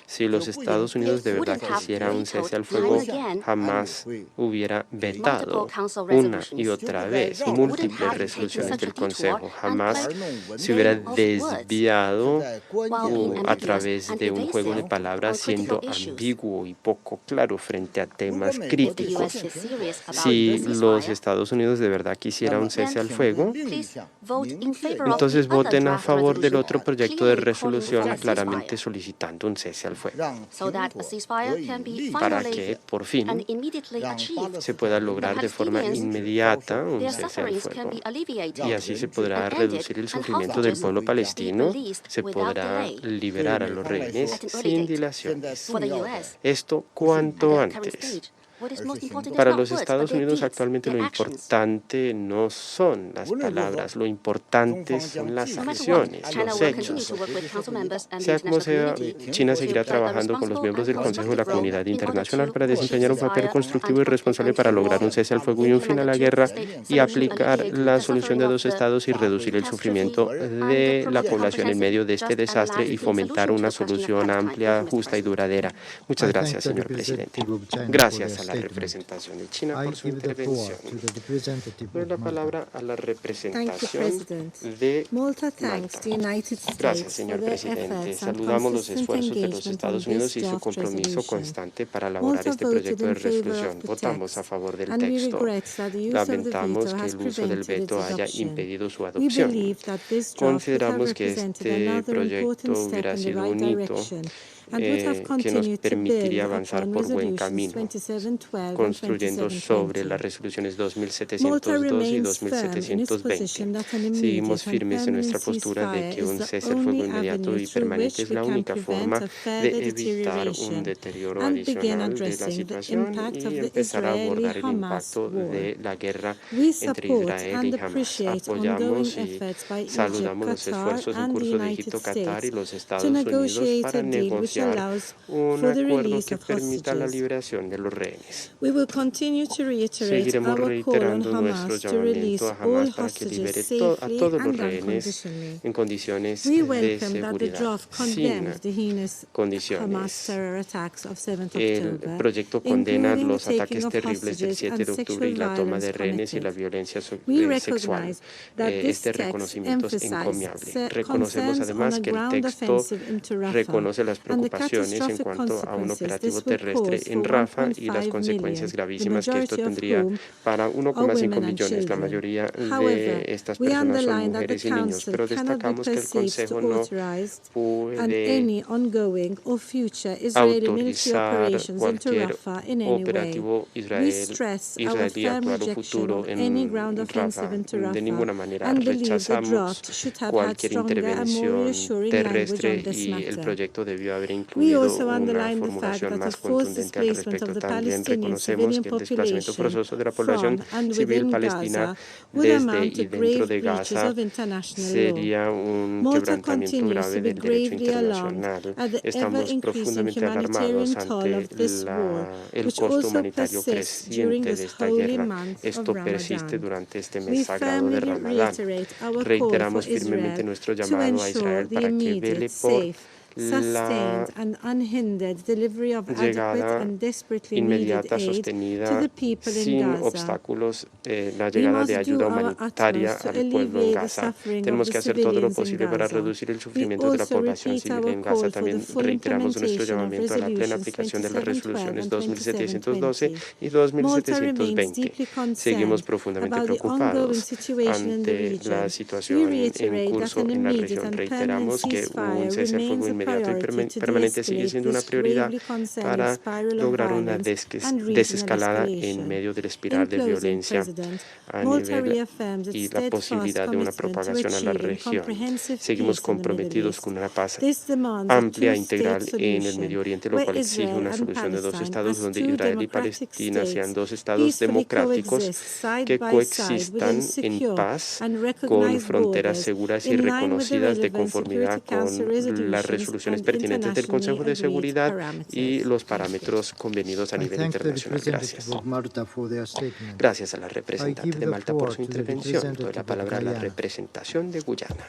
Si los Estados Unidos de verdad quisieran un cese al fuego, jamás hubiera vetado una y otra vez múltiples resoluciones del Consejo. Jamás se hubiera desviado a través de un juego de palabras siendo ambiguo y poco claro frente a temas críticos. Si los Estados Unidos de verdad quisieran un cese al fuego, entonces voten a favor del otro proyecto de resolución claramente solicitando un cese al fuego, para que por fin se pueda lograr de forma inmediata un cese al fuego, y así se podrá reducir el sufrimiento del pueblo palestino, se podrá liberar a los rehenes sin dilaciones. Esto cuanto antes. Para los Estados Unidos actualmente lo importante no son las palabras, lo importante son las acciones, los hechos. Sea como sea, China seguirá trabajando con los miembros del Consejo de la Comunidad Internacional para desempeñar un papel constructivo y responsable para lograr un cese al fuego y un fin a la guerra, y aplicar la solución de dos estados y reducir el sufrimiento de la población en medio de este desastre y fomentar una solución amplia, justa y duradera. Muchas gracias, señor presidente. Gracias a la representación de China por su intervención. Doy la palabra a la representación de Malta. Gracias, señor presidente. Saludamos los esfuerzos de los Estados Unidos y su compromiso constante para elaborar este proyecto de resolución. Votamos a favor del texto. Lamentamos que el uso del veto haya impedido su adopción. Consideramos que este proyecto hubiera sido un hito que nos permitiría avanzar por buen camino, construyendo sobre las resoluciones 2702 y 2720. Seguimos firmes en nuestra postura de que un cese al fuego inmediato y permanente es la única forma de evitar un deterioro adicional de la situación y empezar a abordar el impacto de la guerra entre Israel y Hamas. Apoyamos y saludamos los esfuerzos en curso de Egipto, Qatar y los Estados Unidos para negociar negociar un acuerdo que permita la liberación de los rehenes. Seguiremos reiterando nuestro llamamiento a Hamas para que libere a todos los rehenes en condiciones de seguridad, sin condiciones. El proyecto condena los ataques terribles del 7 de octubre y la toma de rehenes y la violencia sexual. Este reconocimiento es encomiable. Reconocemos además que el texto reconoce las preocupaciones en cuanto a un operativo terrestre en Rafah y las consecuencias gravísimas que esto tendría para 1,5 millones. La mayoría de estas personas son mujeres y niños, pero destacamos que el Consejo no puede autorizar cualquier operativo israelí actual o futuro en Rafah. De ninguna manera rechazamos cualquier intervención terrestre y el proyecto debió haber incluido una formulación más contundente al respecto. También reconocemos que el desplazamiento forzoso de la población civil palestina desde y dentro de Gaza sería un quebrantamiento grave del derecho internacional. Estamos profundamente alarmados ante el costo humanitario creciente de esta guerra. Esto persiste durante este mes sagrado de Ramadán. Reiteramos firmemente nuestro llamado a Israel para que vele por la llegada inmediata, sostenida, sin obstáculos, la llegada de ayuda humanitaria al pueblo en Gaza. Tenemos que hacer todo lo posible para reducir el sufrimiento de la población civil en Gaza. También reiteramos nuestro llamamiento a la plena aplicación de las resoluciones 2712 y 2720. Seguimos profundamente preocupados ante la situación en curso en la región. Reiteramos que un cese al fuego inmediato y permanente sigue siendo una prioridad para lograr una desescalada en medio de la espiral de violencia a nivel y la posibilidad de una propagación a la región. Seguimos comprometidos con una paz amplia e integral en el Medio Oriente, lo cual exige una solución de dos estados donde Israel y Palestina sean dos estados democráticos que coexistan en paz con fronteras seguras y reconocidas de conformidad con las resoluciones pertinentes del Consejo de Seguridad y los parámetros convenidos a nivel internacional. Gracias. Gracias a la representante de Malta por su intervención. Doy la palabra a la representación de Guyana.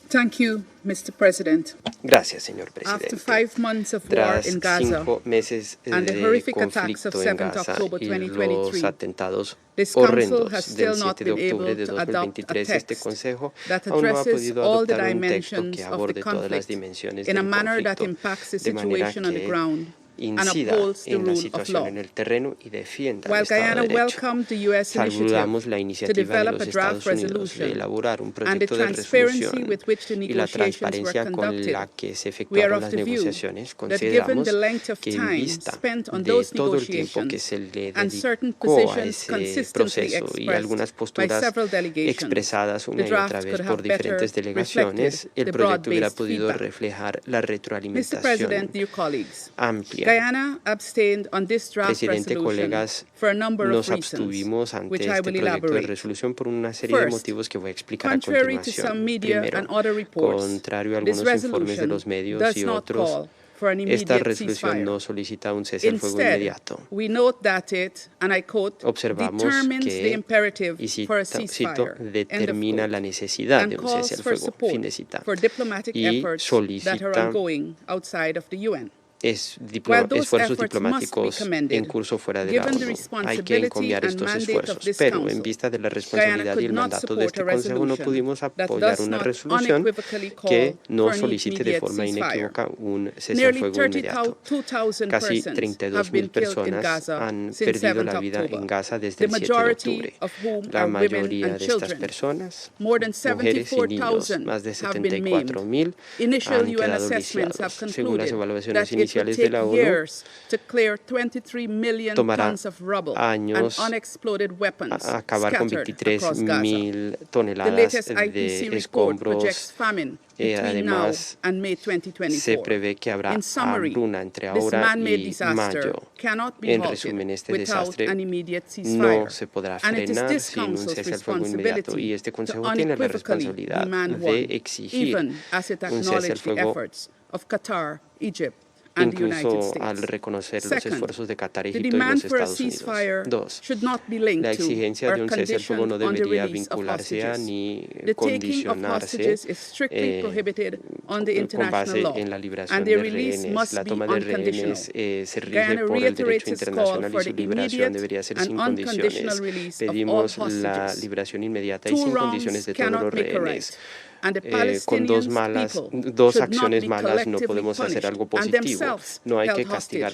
Thank you, Mr. President. Gracias, señor presidente. After 5 months of war Tras in Gaza 5 meses and the de horrific attacks of conflicto en 7th Gaza October y los 2023, atentados this council horrendos has del still not 7 de been octubre able de to adopt a 2023, este text Consejo that aún no ha addresses podido all the adoptar un texto dimensions que of the aborde todas las conflict dimensiones in a del manner that conflicto, impacts the de manera situation on the que ground and incida upholds the en la rule of situación law. en el terreno y defienda el While Estado Guyana de Derecho. welcomed the U.S. initiative Saludamos la to iniciativa de develop los a draft Estados Unidos de resolution elaborar un and the proyecto de transparency resolución with which the y la negotiations were transparencia con conducted, la que se we are efectuaron of las the view negociaciones, that given consideramos the length of que en time vista spent on de those todo el tiempo que negotiations se le and certain dedicó a positions ese consistently proceso y expressed algunas by posturas several delegations, expresadas una the y otra draft vez could por have better diferentes delegaciones, reflected el the proyecto hubiera broad-based podido feedback. reflejar la Mr. retroalimentación President, dear colleagues, amplia. Guyana abstained on this draft Presidente, resolution colegas, for a number of nos reasons, abstuvimos ante which I este will proyecto de elaborate. resolución por una serie de First, motivos que voy a explicar a contrary to some continuación. media Primero, and other reports, contrario a this algunos informes de resolution los medios does y not otros, call for an esta immediate resolución ceasefire. no solicita un cese al fuego Instead, inmediato. we note that it, and I quote, Observamos determines the que, imperative y for a cito, ceasefire, determina la necesidad and de un calls cese al for fuego, support fin de cita, for diplomatic y efforts that are solicita ongoing outside of the UN. esfuerzos diplomáticos en curso fuera de la ONU. Hay que encomiar estos esfuerzos, pero en vista de la responsabilidad y el mandato de este Consejo no pudimos apoyar una resolución que no solicite de forma inequívoca un cese al fuego inmediato. Casi 32,000 personas han perdido la vida en Gaza desde el 7 de octubre. La mayoría de estas personas, mujeres y niños, más de 74,000, han quedado lisiados. Según las evaluaciones iniciales oficiales de la ONU, tomará años acabar con 23.000 toneladas de escombros. Además, se prevé que habrá hambruna entre ahora y mayo. En resumen, este desastre no se podrá frenar sin un cese al fuego inmediato, y este Consejo tiene la responsabilidad de exigir un cese al fuego, incluso al reconocer los esfuerzos de Qatar, Egipto y los Estados Unidos. 2. La exigencia de un cese al fuego no debería vincularse a ni condicionarse con base en la liberación de rehenes. La toma de rehenes se rige por el derecho internacional y su liberación debería ser sin condiciones. Pedimos la liberación inmediata y sin condiciones de todos los rehenes. Con dos acciones malas no podemos hacer algo positivo. No hay que castigar,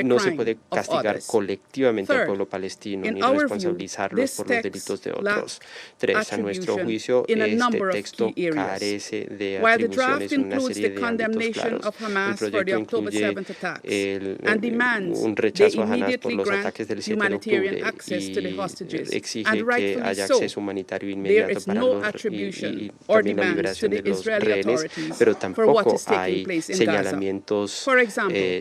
no se puede castigar colectivamente al pueblo palestino ni responsabilizarlos por los delitos de otros. 3. A nuestro juicio, este texto carece de atribuciones en una serie de ámbitos claros. El proyecto incluye un rechazo a Hamas por los ataques del 7 de octubre y exige que haya acceso humanitario inmediato para los y también la liberación de los rehenes, pero tampoco hay señalamientos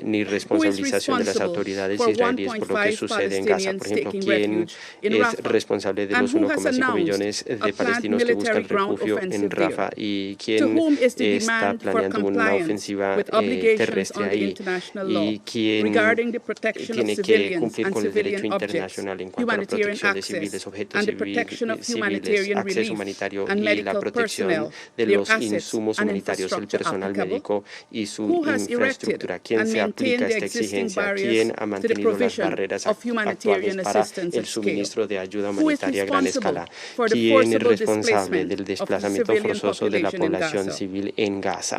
ni responsabilización de las autoridades israelíes por lo que sucede en Gaza. Por ejemplo, ¿quién es responsable de los 1,5 millones de palestinos que buscan refugio en Rafah? ¿Y quién está planeando una ofensiva terrestre ahí? ¿Y quién tiene que cumplir con el derecho internacional en cuanto a la protección de civiles, objetos civiles, acceso humanitario y la protección de los insumos humanitarios, el personal médico y su infraestructura? ¿Quién se aplica esta exigencia? ¿Quién ha mantenido las barreras actuales para el suministro de ayuda humanitaria a gran escala? ¿Quién es responsable del desplazamiento forzoso de la población civil en Gaza?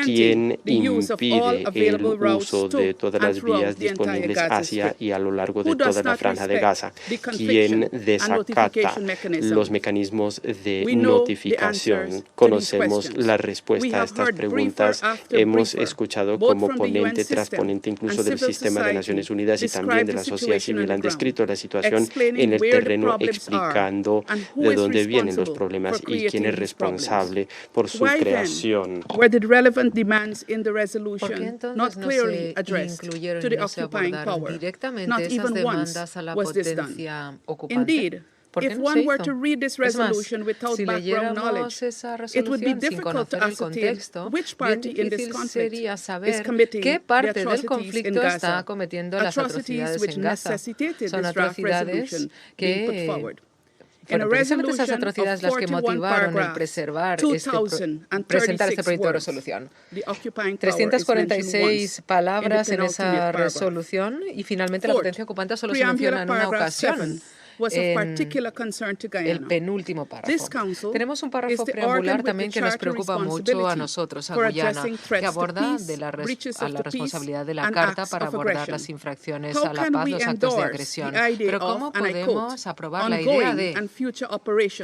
¿Quién impide el uso de todas las vías disponibles hacia y a lo largo de toda la franja de Gaza? ¿Quién desacata los mecanismos de notificación? Conocemos la respuesta a estas preguntas. Hemos escuchado como ponente tras ponente incluso del sistema de Naciones Unidas y también de la sociedad civil han descrito la situación en el terreno, explicando de dónde vienen los problemas y quién es responsable por su creación. ¿Por qué entonces no se incluyeron y no se abordaron directamente esas demandas a la potencia ocupante? ¿Por qué no se hizo? Es más, si leyéramos esa resolución sin conocer el contexto, bien difícil sería saber qué parte del conflicto está cometiendo las atrocidades en Gaza. Son atrocidades que fueron precisamente esas atrocidades las que motivaron el presentar este proyecto de resolución. 346 palabras en esa resolución y finalmente la potencia ocupante solo se menciona en una ocasión. En el penúltimo párrafo. Tenemos un párrafo preambular también que nos preocupa mucho a nosotros, a Guyana, que aborda la responsabilidad de la Carta para abordar las infracciones a la paz, los actos de agresión. Pero ¿cómo podemos aprobar la idea de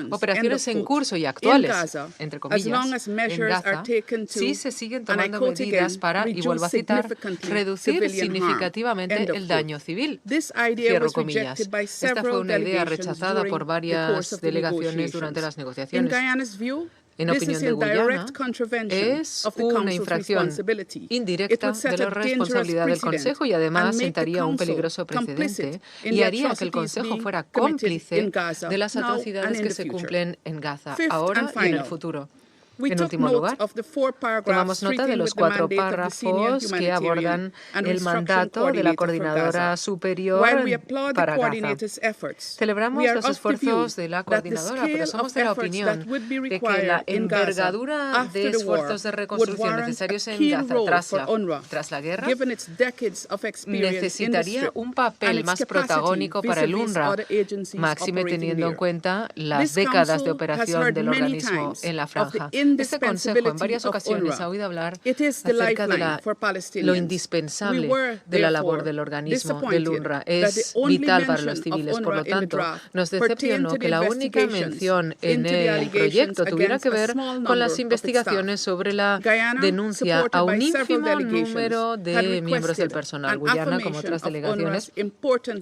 operaciones en curso y actuales, entre comillas, en Gaza, si se siguen tomando medidas para, y vuelvo a citar, reducir significativamente el daño civil? Cierro comillas. Esta fue una idea rechazada por varias delegaciones durante las negociaciones. En opinión de Guyana, es una infracción indirecta de la responsabilidad del Consejo y además sentaría un peligroso precedente y haría que el Consejo fuera cómplice de las atrocidades que se cumplen en Gaza ahora y en el futuro. En último lugar, tomamos nota de los 4 párrafos que abordan el mandato de la Coordinadora Superior para Gaza. Celebramos los esfuerzos de la Coordinadora, pero somos de la opinión de que la envergadura de esfuerzos de reconstrucción necesarios en Gaza tras la guerra necesitaría un papel más protagónico para el UNRWA, máxime teniendo en cuenta las décadas de operación del organismo en la franja. Este Consejo en varias ocasiones ha oído hablar acerca de lo indispensable de la labor del organismo del UNRWA. Es vital para los civiles. Por lo tanto, nos decepcionó que la única mención en el proyecto tuviera que ver con las investigaciones sobre la denuncia a un ínfimo número de miembros del personal. Guyana, como otras delegaciones,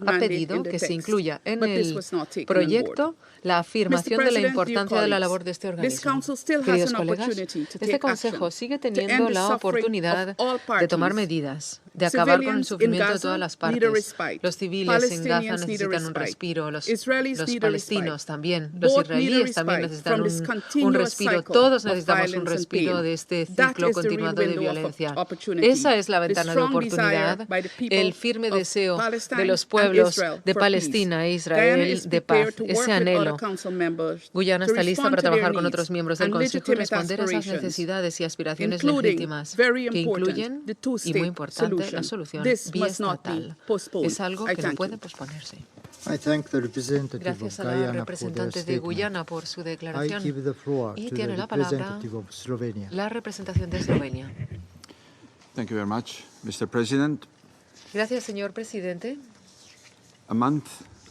ha pedido que se incluya en el proyecto la afirmación de la importancia de la labor de este organismo. Queridos colegas, este Consejo sigue teniendo la oportunidad de tomar medidas, de acabar con el sufrimiento de todas las partes. Los civiles en Gaza necesitan un respiro, los palestinos también, los israelíes también necesitan un respiro. Todos necesitamos un respiro de este ciclo continuado de violencia. Esa es la ventana de oportunidad, el firme deseo de los pueblos de Palestina e Israel de paz, ese anhelo. Guyana está lista para trabajar con otros miembros del Consejo y responder a esas necesidades y aspiraciones legítimas que incluyen, y muy importante, la solución biestatal. Es algo que no puede posponerse. Gracias a la representante de Guyana por su declaración. Y tiene la palabra la representación de Eslovenia. Thank you very much, Mr. President. Gracias, señor presidente. A month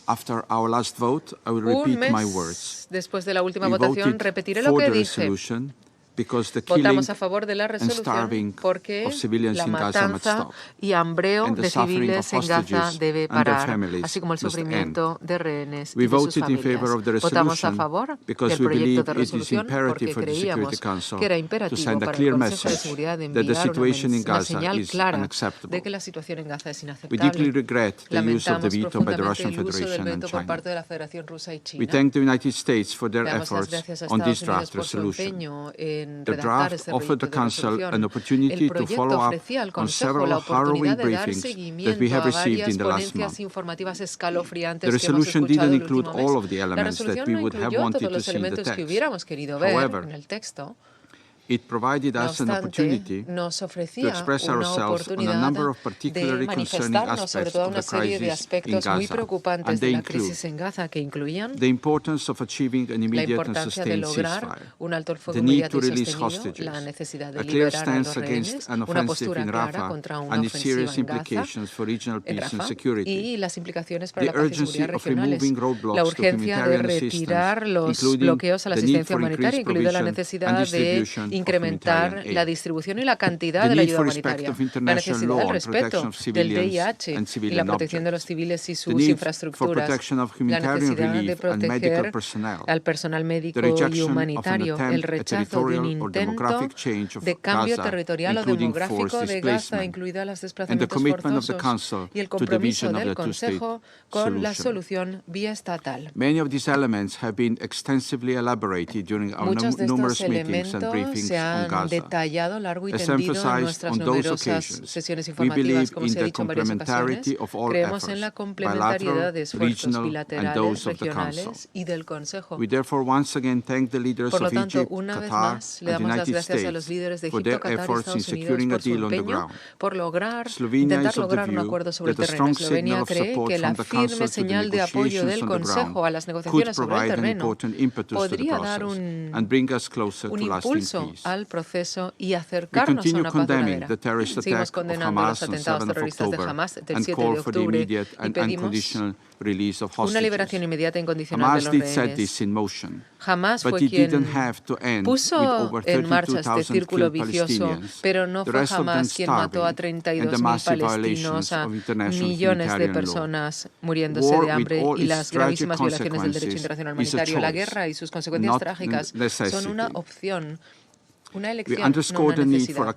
after our last vote, I will repeat my words. Después de la última votación, repetiré lo que dije. Votamos a favor de la resolución porque la matanza y hambreo de civiles en Gaza debe parar, así como el sufrimiento de rehenes y de sus familias. Votamos a favor del proyecto de resolución porque creíamos que era imperativo para el Consejo de Seguridad enviar una señal clara de que la situación en Gaza es inaceptable. Lamentamos profundamente el uso del veto por parte de la Federación Rusa y China. Damos las gracias a Estados Unidos por su empeño en The draft offered the Council an opportunity to follow up on several harrowing briefings that we have received in the last month. The resolution didn't include all of the elements that we would have wanted to see in the text. However, it provided us an opportunity to express ourselves on a number of particularly concerning aspects of the crisis in Gaza, and they include the importance of achieving an immediate and sustained ceasefire, the need to release hostages, a clear stance against an offensive in Rafah and its serious implications for regional peace and security, the urgency of removing roadblocks to humanitarian assistance, including the need for increased provision and distribution incrementar la distribución y la cantidad de la ayuda humanitaria, la necesidad del respeto del VIH y la protección de los civiles y sus infraestructuras, la necesidad de proteger al personal médico y humanitario, el rechazo de un intento de cambio territorial o demográfico de Gaza, incluidas los desplazamientos forzosos, y el compromiso del Consejo con la solución biestatal. Muchos de estos elementos se han detallado largo y tendido en nuestras numerosas sesiones informativas. Como se ha dicho en varias ocasiones, creemos en la complementariedad de esfuerzos bilaterales, regionales y del Consejo. Por lo tanto, una vez más, le damos las gracias a los líderes de Egipto, Qatar y Estados Unidos por su empeño por intentar lograr un acuerdo sobre el terreno. Eslovenia cree que la firme señal de apoyo del Consejo a las negociaciones sobre el terreno podría dar un impulso al proceso y acercarnos a una paz duradera. Seguimos condenando los atentados terroristas de Hamas del 7 de octubre y pedimos una liberación inmediata e incondicional de los rehenes. Hamas fue quien puso en marcha este círculo vicioso, pero no fue Hamas quien mató a 32.000 palestinos, a millones de personas muriéndose de hambre y las gravísimas violaciones del derecho internacional humanitario. La guerra y sus consecuencias trágicas son una opción, una elección, no una necesidad.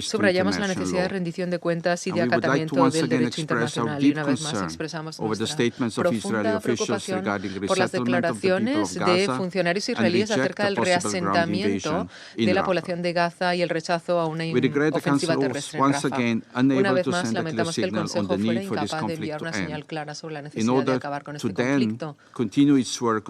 Subrayamos la necesidad de rendición de cuentas y de acatamiento del derecho internacional y una vez más expresamos nuestra profunda preocupación por las declaraciones de funcionarios israelíes acerca del reasentamiento de la población de Gaza y el rechazo a una ofensiva terrestre en Rafah. Una vez más lamentamos que el Consejo fuera incapaz de enviar una señal clara sobre la necesidad de acabar con este conflicto.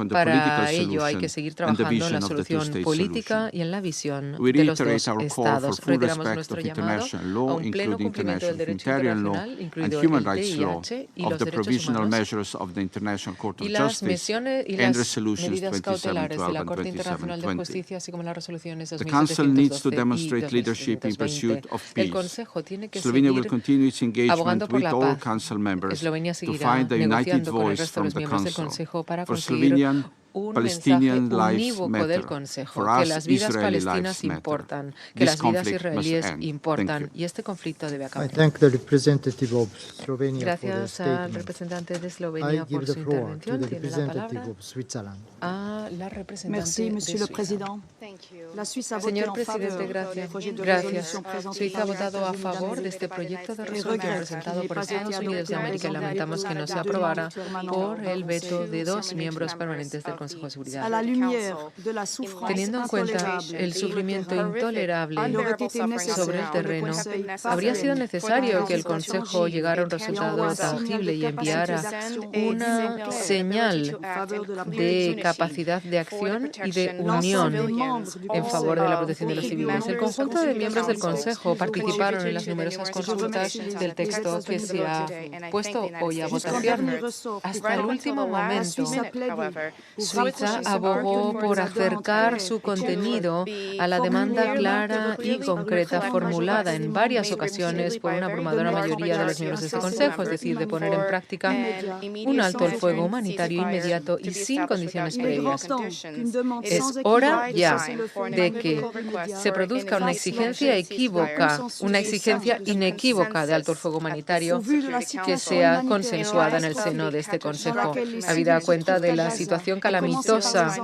Para ello hay que seguir trabajando en la solución política y en la visión de los dos estados. reiteramos respect nuestro of llamado international a law, un pleno including cumplimiento del international derecho humanitarian law internacional, and incluido human el rights law, VIH y of los the derechos provisional humanos, measures of the International Court of y las Justice, and and resolutions medidas cautelares de 2712 la and Corte Internacional de 2720. Justicia, así como las resoluciones The Council needs to 2712 y demonstrate leadership in 2720. pursuit of El peace. Consejo tiene que Slovenia will seguir continue its engagement abogando por with la all paz. Council members Eslovenia to seguirá find a united negociando con el voice resto de from los the miembros del Council Consejo para for conseguir Slovenian un Palestinian mensaje lives unívoco del matter. Consejo, For que us, las vidas Israeli palestinas lives matter. importan, que This las vidas conflict must israelíes end. Thank importan, you. y este conflicto debe I acabar. thank the representative of Slovenia for their Gracias al statement. representante de I Eslovenia give por the su floor to intervención. the Tiene la representative palabra of Switzerland. a la representante Merci, Monsieur de le Suiza. Président. La Suisse a voté Señor en presidente, faveur gracias. du projet de Gracias. résolution présenté Suiza ha par les votado a États-Unis favor de d'Amérique. este proyecto de Et resolución regrette presentado qu'il por n'ait pas Estados été Unidos de adopté en América y raison des lamentamos que no réponses sea de aprobada deux membres por el permanents veto de dos miembros permanentes del Consejo de à Seguridad. la lumière de la souffrance Teniendo en cuenta intolérable el sufrimiento intolerable il aurait été sobre el nécessaire que le terreno, Conseil habría sido parvienne necesario que el à une Consejo législation llegara a un agile et resultado envoie un signal tangible y de enviara capacité d'action et una d'union señal en faveur de la de protection capacidad de acción y de L'ensemble unión des membres du en favor de la Conseil protección de los contribuent civiles. El conjunto de miembros del Consejo participaron en las numerosas Je consultas remercie del les texto que se ha puesto hoy a Jusqu'en votación. dernier ressort, Hasta el último la momento, Suisse a plaidé pour Suiza rapprocher son abogó contenu por de la demande acercar claire su et contenido concrète, a la demanda formulée clara y concreta formulada en varias ocasiones por una abrumadora mayoría de los miembros de este Consejo, es decir, de poner en práctica un alto el fuego humanitario inmediato y sin condiciones previas. Es hora ya de que se produzca una exigencia equívoca, una exigencia inequívoca de alto el fuego humanitario que sea consensuada en el seno de este Consejo, habida cuenta de la situación calamitosa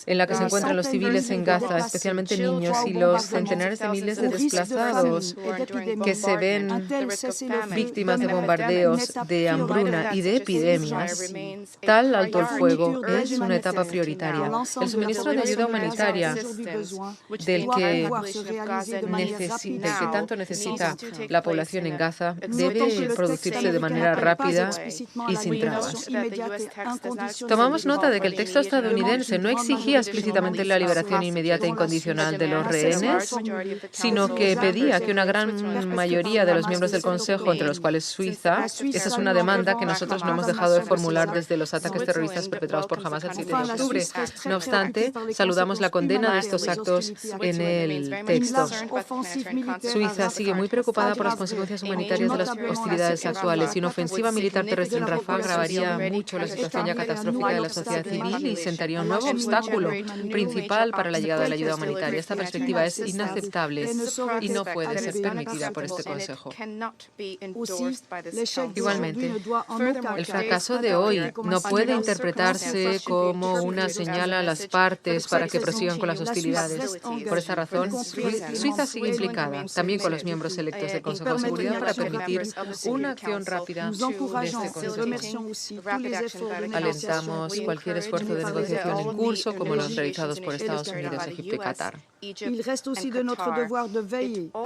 en la que se encuentran los civiles en Gaza, especialmente niños, y los centenares de miles de desplazados que se ven víctimas de bombardeos, de hambruna y de epidemias. Tal alto el fuego es una etapa prioritaria. El suministro de ayuda humanitaria del que tanto necesita la población en Gaza debe producirse de manera rápida y sin trabas. Tomamos nota de que el texto estadounidense no exigía explícitamente la liberación inmediata e incondicional de los rehenes, sino que pedía que una gran mayoría de los miembros del Consejo, entre los cuales Suiza, esa es una demanda que nosotros no hemos dejado de formular desde los ataques terroristas perpetrados por Hamas el 7 de octubre. No obstante, saludamos la condena de estos actos en el texto. Suiza sigue muy preocupada por las consecuencias humanitarias de las hostilidades actuales y una ofensiva militar terrestre en Rafah agravaría mucho la situación ya catastrófica de la sociedad civil y sentaría un nuevo obstáculo principal para la llegada de la ayuda humanitaria. Esta perspectiva es inaceptable y no puede ser permitida por este Consejo. Igualmente, el fracaso de hoy no puede interpretarse como una señal a las partes para que prosigan con las hostilidades. Por esta razón, Suiza sigue implicada, también con los miembros electos del Consejo de Seguridad, para permitir una acción rápida de este Consejo. Alentamos cualquier esfuerzo de negociación en curso, como los realizados por Estados Unidos, Egipto y Qatar.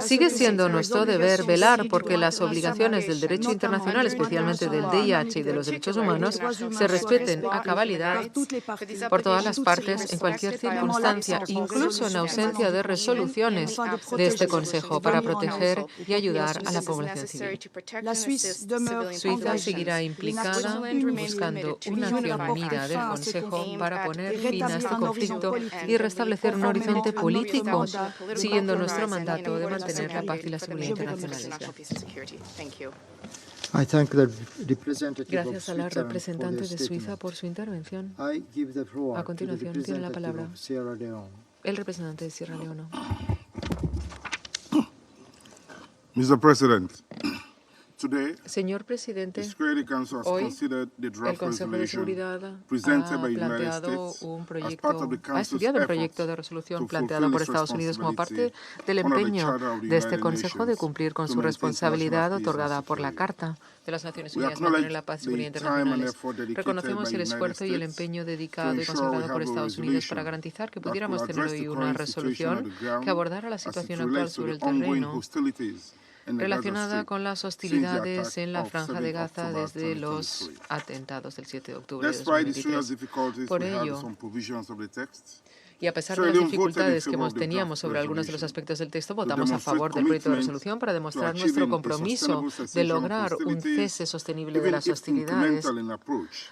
Sigue siendo nuestro deber velar porque las obligaciones del derecho internacional, especialmente del DIH y de los derechos humanos, se respeten a cabalidad por todas las partes en cualquier circunstancia, incluso en ausencia de resoluciones de este Consejo para proteger y ayudar a la población civil. Suiza seguirá implicada buscando una acción unida del Consejo para poner fin a este conflicto y restablecer un horizonte político, siguiendo nuestro mandato de mantener la paz y la seguridad internacionales. Gracias a la representante de Suiza por su intervención. A continuación, tiene la palabra el representante de Sierra Leona. Mr. President, Señor presidente, hoy el Consejo de Seguridad ha estudiado un proyecto de resolución planteado por Estados Unidos como parte del empeño de este Consejo de cumplir con su responsabilidad otorgada por la Carta de las Naciones Unidas para mantener la paz y seguridad internacionales. Reconocemos el esfuerzo y el empeño dedicado y consagrado por Estados Unidos para garantizar que pudiéramos tener hoy una resolución que abordara la situación actual sobre el terreno relacionada con las hostilidades en la Franja de Gaza desde los atentados del 7 de octubre de 2023. Por ello, Y a pesar de las dificultades que teníamos sobre algunos de los aspectos del texto, votamos a favor del proyecto de resolución para demostrar nuestro compromiso de lograr un cese sostenible de las hostilidades,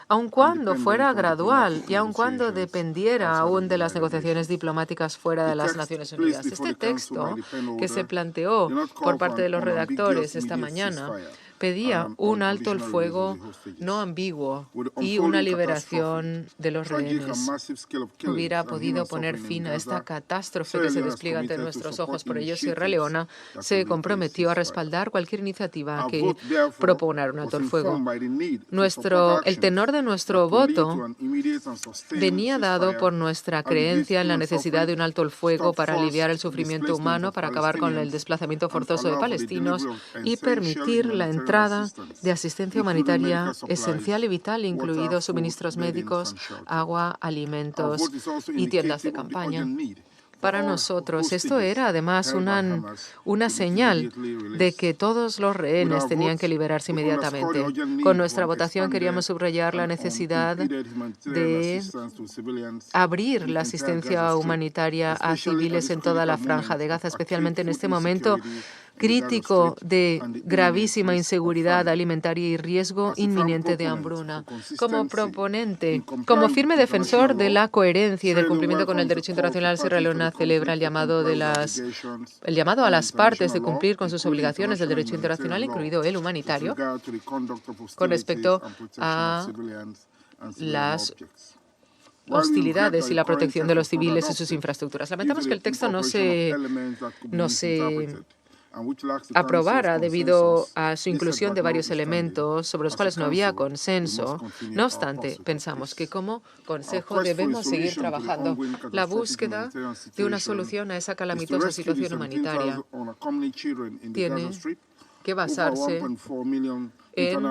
aun cuando fuera gradual y aun cuando dependiera aún de las negociaciones diplomáticas fuera de las Naciones Unidas. Este texto que se planteó por parte de los redactores esta mañana pedía un alto el fuego no ambiguo y una liberación de los rehenes. Hubiera podido poner fin a esta catástrofe que se despliega ante nuestros ojos. Por ello, Sierra Leona se comprometió a respaldar cualquier iniciativa que proponga un alto el fuego. El tenor de nuestro voto venía dado por nuestra creencia en la necesidad de un alto el fuego para aliviar el sufrimiento humano, para acabar con el desplazamiento forzoso de palestinos y permitir la entrada de asistencia humanitaria esencial y vital, incluidos suministros médicos, agua, alimentos y tiendas de campaña. Para nosotros, esto era además una señal de que todos los rehenes tenían que liberarse inmediatamente. Con nuestra votación queríamos subrayar la necesidad de abrir la asistencia humanitaria a civiles en toda la Franja de Gaza, especialmente en este momento crítico de gravísima inseguridad alimentaria y riesgo inminente de hambruna. Como proponente, como firme defensor de la coherencia y del cumplimiento con el derecho internacional, Sierra Leona celebra el llamado a las partes de cumplir con sus obligaciones del derecho internacional, incluido el humanitario, con respecto a las hostilidades y la protección de los civiles y sus infraestructuras. Lamentamos que el texto no se aprobara debido a su inclusión de varios elementos sobre los cuales no había consenso. No obstante, pensamos que como Consejo debemos seguir trabajando. La búsqueda de una solución a esa calamitosa situación humanitaria tiene que basarse en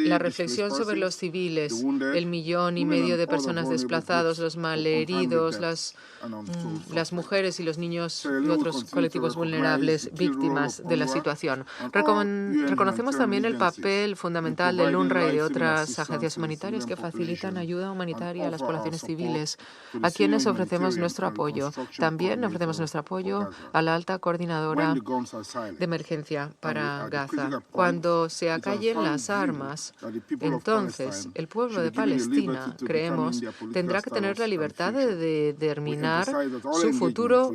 la reflexión sobre los civiles, el 1,5 millones de personas desplazados, los malheridos, las mujeres y los niños y otros colectivos vulnerables víctimas de la situación. Reconocemos también el papel fundamental del UNRWA y de otras agencias humanitarias que facilitan ayuda humanitaria a las poblaciones civiles, a quienes ofrecemos nuestro apoyo. También ofrecemos nuestro apoyo a la alta coordinadora de emergencia para Gaza. Cuando se acallen las armas, entonces el pueblo de Palestina, creemos, tendrá que tener la libertad de determinar su futuro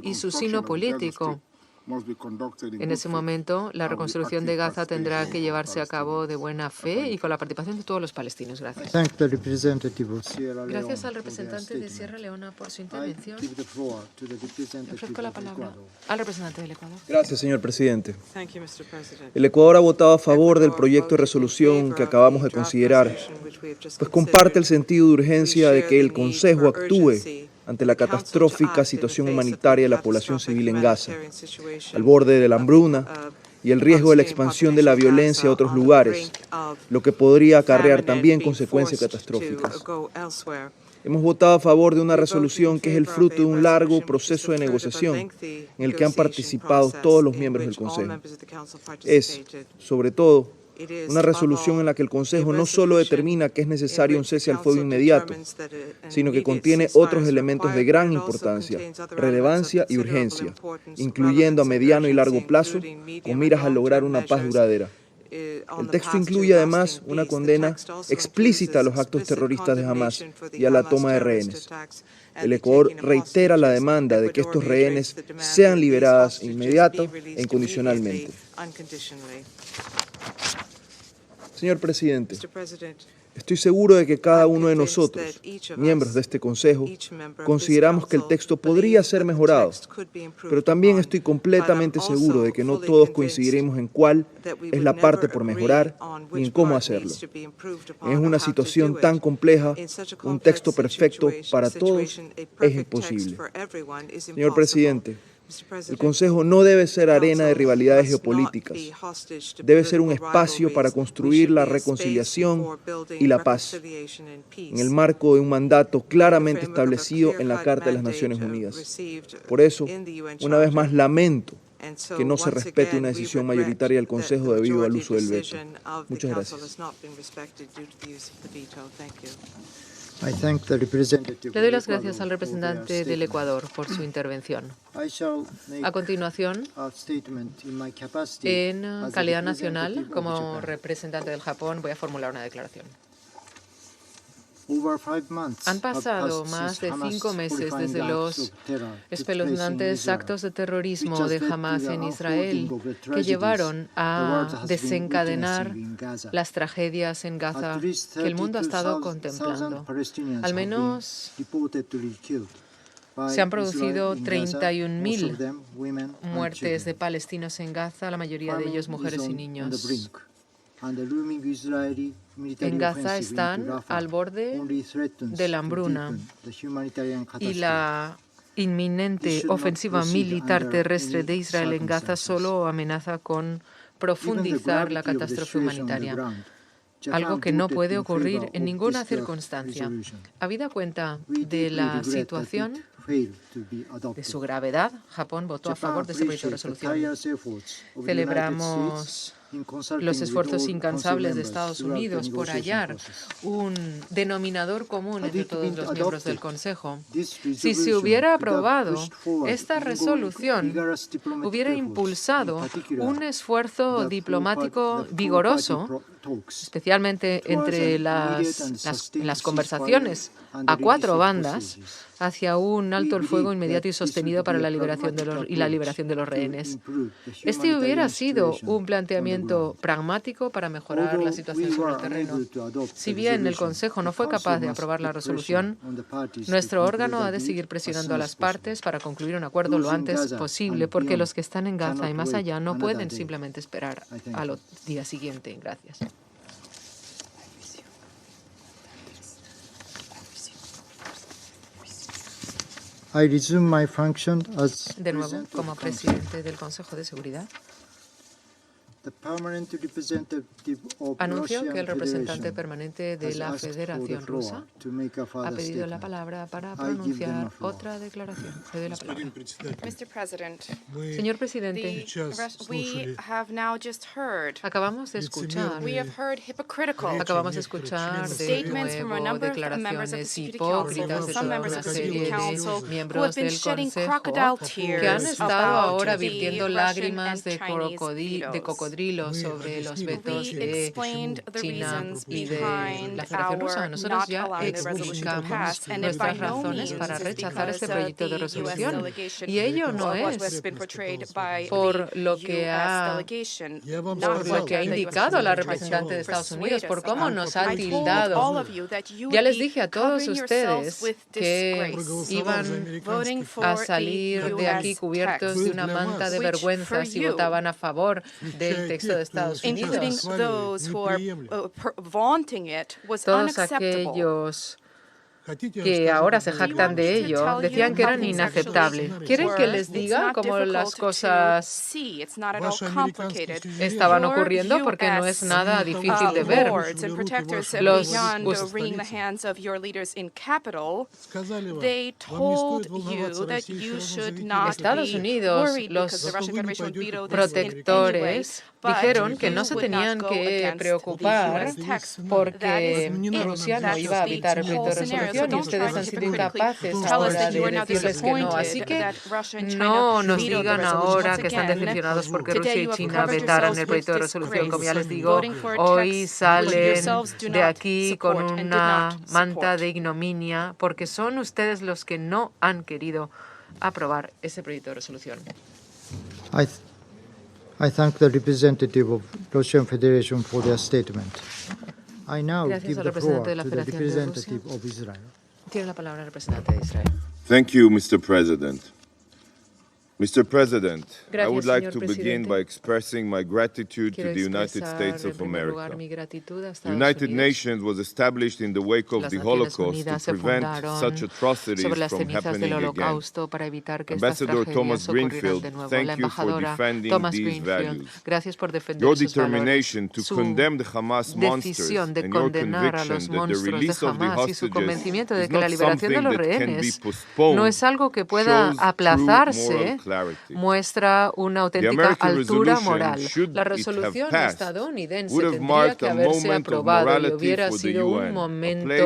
y su sino político. En ese momento, la reconstrucción de Gaza tendrá que llevarse a cabo de buena fe y con la participación de todos los palestinos. Gracias. Gracias al representante de Sierra Leona por su intervención. Ofrezco la palabra al representante del Ecuador. Gracias, señor presidente. El Ecuador ha votado a favor del proyecto de resolución que acabamos de considerar, pues comparte el sentido de urgencia de que el Consejo actúe ante la catastrófica situación humanitaria de la población civil en Gaza, al borde de la hambruna y el riesgo de la expansión de la violencia a otros lugares, lo que podría acarrear también consecuencias catastróficas. Hemos votado a favor de una resolución que es el fruto de un largo proceso de negociación en el que han participado todos los miembros del Consejo. Es, sobre todo, una resolución en la que el Consejo no solo determina que es necesario un cese al fuego inmediato, sino que contiene otros elementos de gran importancia, relevancia y urgencia, incluyendo a mediano y largo plazo, con miras a lograr una paz duradera. El texto incluye además una condena explícita a los actos terroristas de Hamás y a la toma de rehenes. El Ecuador reitera la demanda de que estos rehenes sean liberados inmediata e incondicionalmente. Señor presidente, estoy seguro de que cada uno de nosotros, miembros de este Consejo, consideramos que el texto podría ser mejorado, pero también estoy completamente seguro de que no todos coincidiremos en cuál es la parte por mejorar ni en cómo hacerlo. En una situación tan compleja, un texto perfecto para todos es imposible. Señor presidente, el Consejo no debe ser arena de rivalidades geopolíticas. Debe ser un espacio para construir la reconciliación y la paz, en el marco de un mandato claramente establecido en la Carta de las Naciones Unidas. Por eso, una vez más lamento que no se respete una decisión mayoritaria del Consejo debido al uso del veto. Muchas gracias. Le doy las gracias al representante del Ecuador por su intervención. A continuación, en calidad nacional, como representante del Japón, voy a formular una declaración. Han pasado más de 5 meses desde los espeluznantes actos de terrorismo de Hamas en Israel que llevaron a desencadenar las tragedias en Gaza que el mundo ha estado contemplando. Al menos se han producido 31.000 muertes de palestinos en Gaza, la mayoría de ellos mujeres y niños. En Gaza están al borde de la hambruna y la inminente ofensiva militar terrestre de Israel en Gaza solo amenaza con profundizar la catástrofe humanitaria, algo que no puede ocurrir en ninguna circunstancia. Habida cuenta de la situación, de su gravedad, Japón votó a favor de ese proyecto de resolución. Celebramos los esfuerzos incansables de Estados Unidos por hallar un denominador común entre todos los miembros del Consejo. Si se hubiera aprobado, esta resolución hubiera impulsado un esfuerzo diplomático vigoroso, especialmente entre las conversaciones a 4 bandas, hacia un alto el fuego inmediato y sostenido para la liberación de los rehenes. Este hubiera sido un planteamiento pragmático para mejorar la situación sobre el terreno. Si bien el Consejo no fue capaz de aprobar la resolución, nuestro órgano ha de seguir presionando a las partes para concluir un acuerdo lo antes posible, porque los que están en Gaza y más allá no pueden simplemente esperar al día siguiente. Gracias. De nuevo, como presidente del Consejo de Seguridad, anuncio que el representante permanente de la Federación Rusa ha pedido la palabra para pronunciar otra declaración. Le doy la palabra. Señor presidente, acabamos de escuchar de nuevo declaraciones hipócritas de toda una serie de miembros del Consejo que han estado ahora virtiendo lágrimas de cocodrilo sobre los vetos de China y de la Federación Rusa. Nosotros ya explicamos nuestras razones para rechazar este proyecto de resolución, y ello no es por lo que ha indicado la representante de Estados Unidos, por cómo nos ha tildado. Ya les dije a todos ustedes que iban a salir de aquí cubiertos de una manta de vergüenza si votaban a favor del texto de Estados Unidos. Todos aquellos que ahora se jactan de ello decían que eran inaceptables. ¿Quieren que les diga cómo las cosas estaban ocurriendo? Porque no es nada difícil de ver. Estados Unidos, los protectores, dijeron que no se tenían que preocupar porque Rusia no iba a evitar el proyecto de resolución, y ustedes han sido incapaces ahora de decirles que no. Así que no nos digan ahora que están decepcionados porque Rusia y China vetaran el proyecto de resolución. Como ya les digo, hoy salen de aquí con una manta de ignominia porque son ustedes los que no han querido aprobar ese proyecto de resolución. I thank the representative of Russian Federation for their statement. I now give the floor to the representative of Israel. Tiene la palabra el representante de Israel. Thank you, Mr. President. Mr. President, I would Gracias, like to señor begin presidente. by expressing my gratitude to Quiero the United expresar, States en of primer America. lugar, mi gratitud a The Estados United Unidos. Nations was established in the wake of Las the Naciones Holocaust Unidas to se prevent fundaron such atrocities sobre las from cenizas del happening again. Holocausto para evitar que estas Ambassador Thomas tragedias ocurrieran Greenfield, de nuevo. thank La you for embajadora defending Thomas these Greenfield, values. gracias por defender Your sus valores. determination to Su condemn the Hamas monsters decisión de and your condenar a conviction los that the monstruos de release of the Hamas y su hostages convencimiento de is que la not liberación de something los that can be rehenes postponed no es algo que pueda shows true moral aplazarse, muestra una auténtica altura moral. La resolución estadounidense tendría que haberse aprobado y hubiera sido un momento de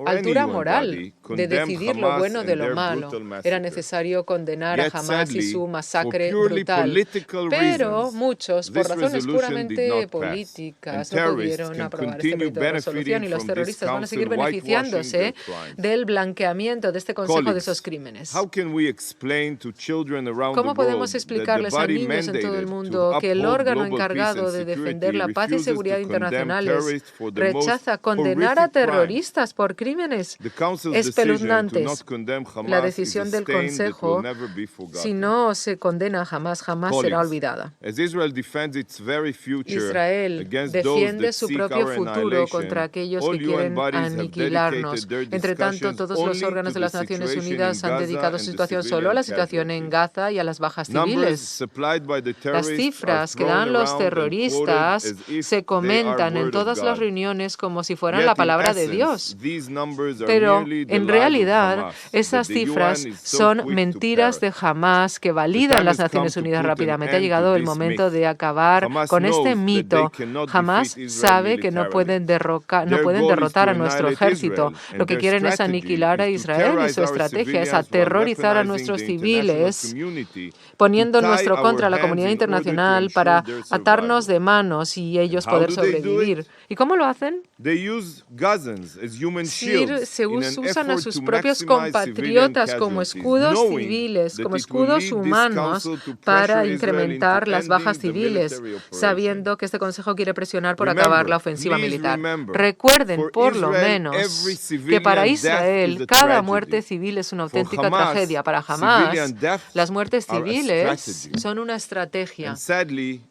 altura moral, de decidir lo bueno de lo malo. Era necesario condenar a Hamás y su masacre brutal. Pero muchos, por razones puramente políticas, no pudieron aprobar este proyecto de resolución y los terroristas van a seguir beneficiándose del blanqueamiento de este Consejo de esos crímenes. ¿Cómo podemos explicarles a niños en todo el mundo que el órgano encargado de defender la paz y seguridad internacionales rechaza condenar a terroristas por crímenes espeluznantes? La decisión del Consejo, si no se condena jamás será olvidada. Israel defiende su propio futuro contra aquellos que quieren aniquilarnos. Entre tanto, todos los órganos de las Naciones Unidas han dedicado su situación solo a la situación en Gaza y a las bajas civiles. Las cifras que dan los terroristas se comentan en todas las reuniones como si fueran la palabra de Dios. Pero en realidad esas cifras son mentiras de Hamás que validan las Naciones Unidas rápidamente. Ha llegado el momento de acabar con este mito. Hamás sabe que no pueden derrotar a nuestro ejército. Lo que quieren es aniquilar a Israel y su estrategia es aterrorizar a nuestros civiles, poniendo nuestro contra la comunidad internacional para atarnos de manos y ellos poder sobrevivir. ¿Y cómo lo hacen? Se usan a sus propios compatriotas como escudos civiles, como escudos humanos para incrementar las bajas civiles, sabiendo que este Consejo quiere presionar por acabar la ofensiva militar. Recuerden, por lo menos, que para Israel cada muerte civil es una auténtica tragedia. Para Hamás, las muertes civiles son una estrategia.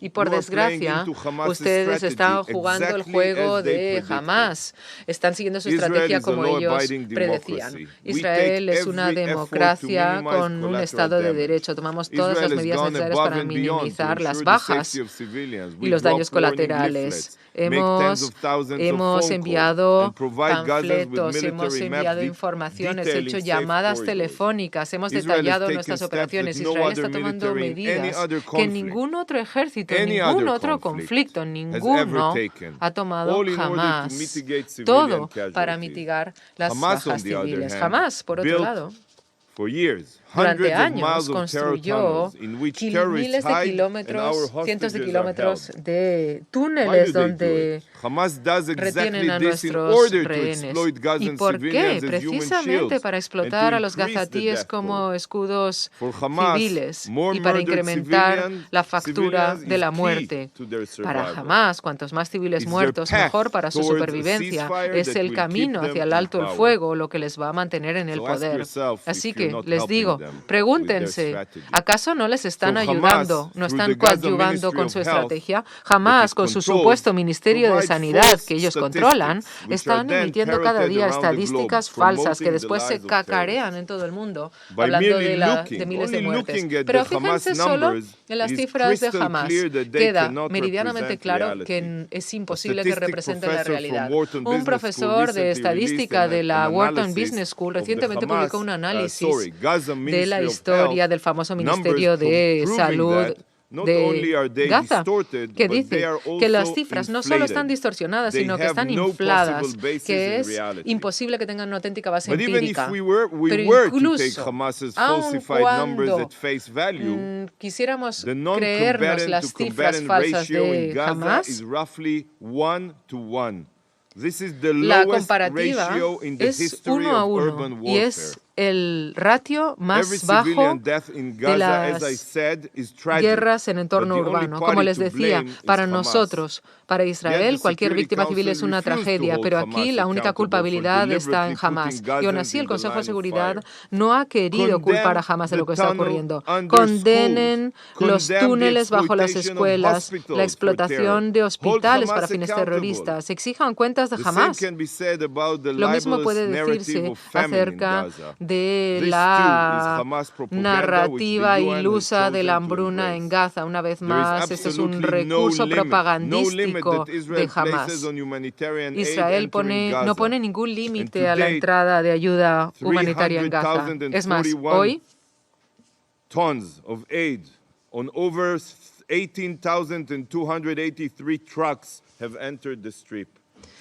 Y por desgracia, ustedes están jugando el juego de Hamás. Están siguiendo su estrategia como ellos predecían. Israel es una democracia con un Estado de Derecho. Tomamos todas las medidas necesarias para minimizar las bajas y los daños colaterales. Hemos enviado panfletos, hemos enviado informaciones, hecho llamadas telefónicas, hemos detallado nuestras operaciones. Israel está tomando medidas que ningún otro ejército, ningún otro conflicto, ninguno ha tomado jamás. Todo para mitigar las bajas civiles. Jamás, por otro lado. Durante años construyó miles de kilómetros, cientos de kilómetros de túneles donde retienen a nuestros rehenes. ¿Y por qué? Precisamente para explotar a los gazatíes como escudos civiles y para incrementar la factura de la muerte. Para Hamás, cuantos más civiles muertos, mejor para su supervivencia. Es el camino hacia el alto el fuego lo que les va a mantener en el poder. Así que les digo, pregúntense, ¿acaso no les están ayudando, no están coadyuvando con su estrategia? Hamás, con su supuesto Ministerio de Sanidad que ellos controlan, están emitiendo cada día estadísticas falsas que después se cacarean en todo el mundo, hablando de miles de muertes. Pero fíjense solo en las cifras de Hamás. Queda meridianamente claro que es imposible que represente la realidad. Un profesor de estadística de la Wharton Business School recientemente publicó un análisis de la historia del famoso Ministerio de Salud de Gaza, que dice que las cifras no solo están distorsionadas, sino que están infladas, que es imposible que tengan una auténtica base empírica. Pero incluso, aun cuando quisiéramos creernos las cifras falsas de Hamás, la comparativa es 1 a 1 y es el ratio más bajo de las guerras en entorno urbano. Como les decía, para nosotros, para Israel, cualquier víctima civil es una tragedia, pero aquí la única culpabilidad está en Hamás. Y aún así, el Consejo de Seguridad no ha querido culpar a Hamás de lo que está ocurriendo. Condenen los túneles bajo las escuelas, la explotación de hospitales para fines terroristas. Exijan cuentas de Hamás. Lo mismo puede decirse acerca de la narrativa ilusa de la hambruna en Gaza. Una vez más, este es un recurso propagandístico de Hamás. Israel no pone ningún límite a la entrada de ayuda humanitaria en Gaza. Es más, hoy tons of aid on over 18,283 trucks have entered the Strip.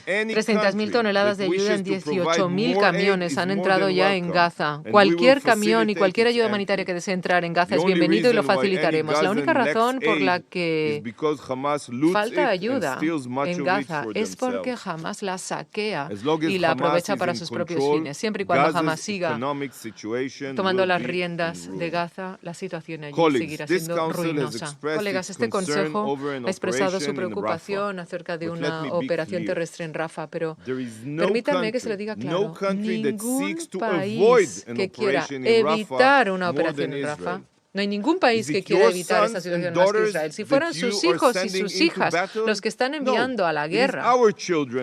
300.000 toneladas de ayuda en 18.000 camiones han entrado ya en Gaza. Cualquier camión y cualquier ayuda humanitaria que desee entrar en Gaza es bienvenido y lo facilitaremos. La única razón por la que falta ayuda en Gaza es porque Hamás la saquea y la aprovecha para sus propios fines. Siempre y cuando Hamás siga tomando las riendas de Gaza, la situación allí seguirá siendo ruinosa. Colegas, este Consejo ha expresado su preocupación acerca de una operación terrestre en Rafah, pero permítanme que se lo diga claro, ningún país que quiera evitar una operación en Rafah, no hay ningún país que quiera evitar esta situación más que Israel. Si fueran sus hijos y sus hijas los que están enviando a la guerra,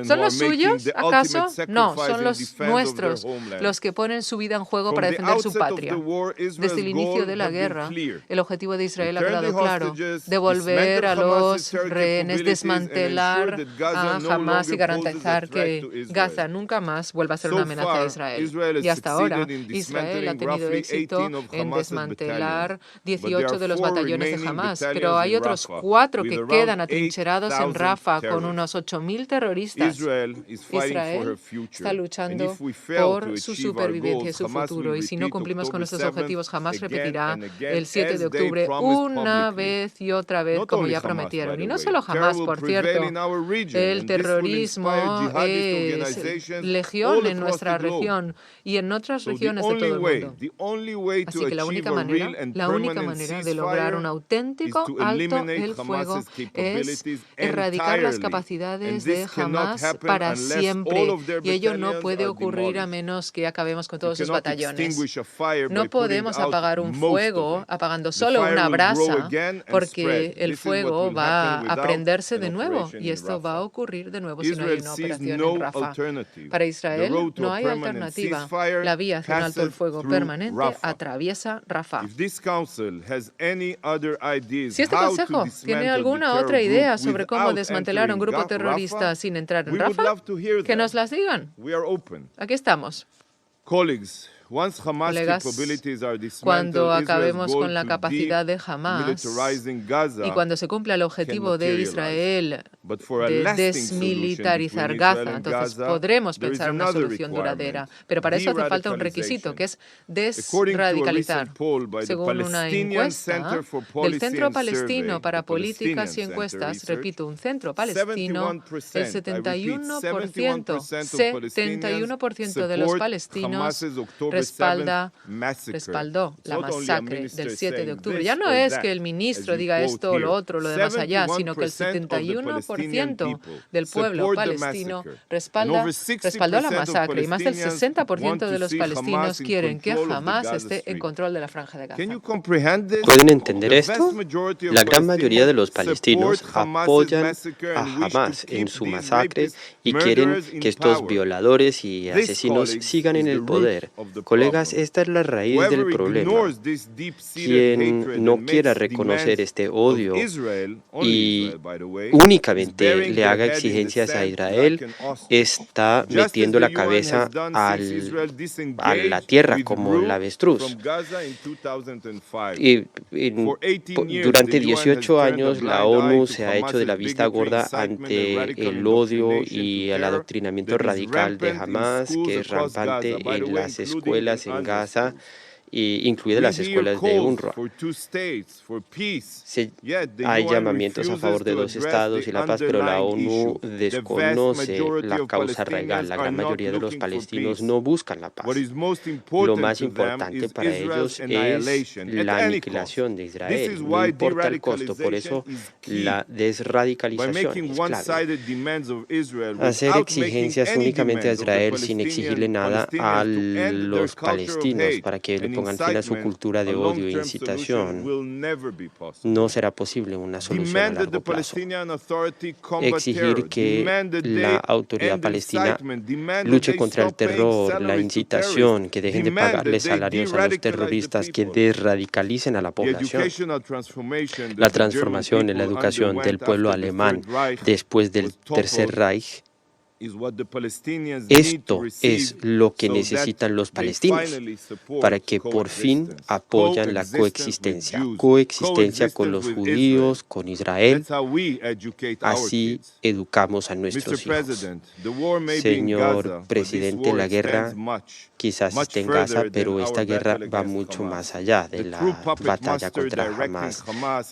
¿son los suyos, acaso? No, son los nuestros los que ponen su vida en juego para defender su patria. Desde el inicio de la guerra, el objetivo de Israel ha quedado claro: devolver a los rehenes, desmantelar a Hamás y garantizar que Gaza nunca más vuelva a ser una amenaza de Israel. Y hasta ahora, Israel ha tenido éxito en desmantelar 18 de los batallones de Hamás, pero hay otros 4 que quedan atrincherados en Rafah con unos 8.000 terroristas. Israel está luchando por su supervivencia y su futuro, y si no cumplimos con nuestros objetivos, Hamás repetirá el 7 de octubre una vez y otra vez, como ya prometieron. Y no solo Hamás, por cierto, el terrorismo es legión en nuestra región y en otras regiones de todo el mundo. Así que la única manera de lograr un auténtico alto el fuego es erradicar las capacidades de Hamás para siempre. Y ello no puede ocurrir a menos que acabemos con todos sus batallones. No podemos apagar un fuego apagando solo una brasa, porque el fuego va a prenderse de nuevo, y esto va a ocurrir de nuevo si no hay una operación en Rafah. Para Israel no hay alternativa. La vía hacia un alto el fuego permanente atraviesa Rafah. Si este Consejo tiene alguna otra idea sobre cómo desmantelar a un grupo terrorista sin entrar en Rafah, que nos las digan. Aquí estamos. Colegas, cuando acabemos con la capacidad de Hamás y cuando se cumpla el objetivo de Israel de desmilitarizar Gaza, entonces podremos pensar en una solución duradera. Pero para eso hace falta un requisito, que es desradicalizar. Según una encuesta del Centro Palestino para Políticas y Encuestas, repito, un centro palestino, el 71% de los palestinos respaldó la masacre del 7 de octubre. Ya no es que el ministro diga esto o lo otro, lo de más allá, sino que el 71% del pueblo palestino respaldó la masacre, y más del 60% de los palestinos quieren que Hamás esté en control de la Franja de Gaza. ¿Pueden entender esto? La gran mayoría de los palestinos apoyan a Hamás en su masacre y quieren que estos violadores y asesinos sigan en el poder. Colegas, esta es la raíz del problema. Quien no quiera reconocer este odio y únicamente le haga exigencias a Israel está metiendo la cabeza a la tierra como el avestruz. Durante 18 años la ONU se ha hecho de la vista gorda ante el odio y el adoctrinamiento radical de Hamás, que es rampante en las escuelas en Gaza, incluidas las escuelas de UNRWA. Hay llamamientos a favor de 2 estados y la paz, pero la ONU desconoce la causa arraigada. La gran mayoría de los palestinos no buscan la paz. Lo más importante para ellos es la aniquilación de Israel, no importa el costo. Por eso la desradicalización es clave. Hacer exigencias únicamente a Israel sin exigirle nada a los palestinos para que el pongan fin a su cultura de odio e incitación, no será posible una solución a largo plazo. Exigir que la autoridad palestina luche contra el terror, la incitación, que dejen de pagarle salarios a los terroristas, que desradicalicen a la población. La transformación en la educación del pueblo alemán después del Tercer Reich. Esto es lo que necesitan los palestinos para que por fin apoyen la coexistencia con los judíos, con Israel. Así educamos a nuestros hijos. Señor presidente, la guerra quizás esté en Gaza, pero esta guerra va mucho más allá de la batalla contra Hamas.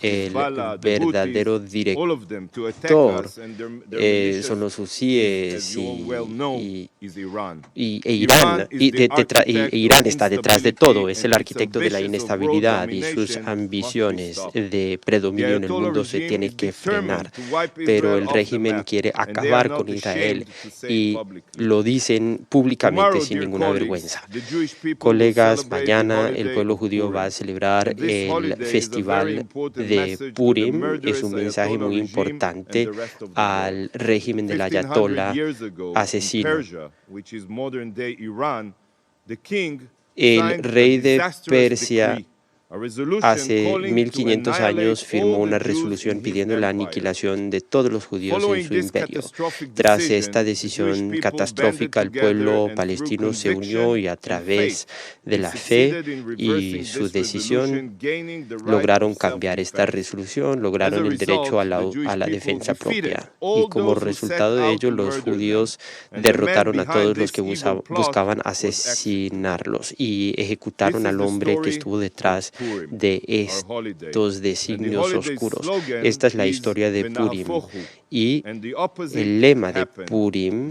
El verdadero director son los hutíes y Irán. Irán está detrás de todo, es el arquitecto de la inestabilidad y sus ambiciones de predominio en el mundo se tienen que frenar. Pero el régimen quiere acabar con Israel y lo dicen públicamente sin ninguna vergüenza. Colegas, mañana el pueblo judío va a celebrar el festival de Purim. Es un mensaje muy importante al régimen del ayatolá asesino. El rey de Persia hace 1500 años firmó una resolución pidiendo la aniquilación de todos los judíos en su imperio. Tras esta decisión catastrófica, el pueblo palestino se unió y a través de la fe y su decisión lograron cambiar esta resolución, lograron el derecho a la defensa propia. Y como resultado de ello, los judíos derrotaron a todos los que buscaban asesinarlos y ejecutaron al hombre que estuvo detrás de estos designios oscuros. Esta es la historia de Purim. Y el lema de Purim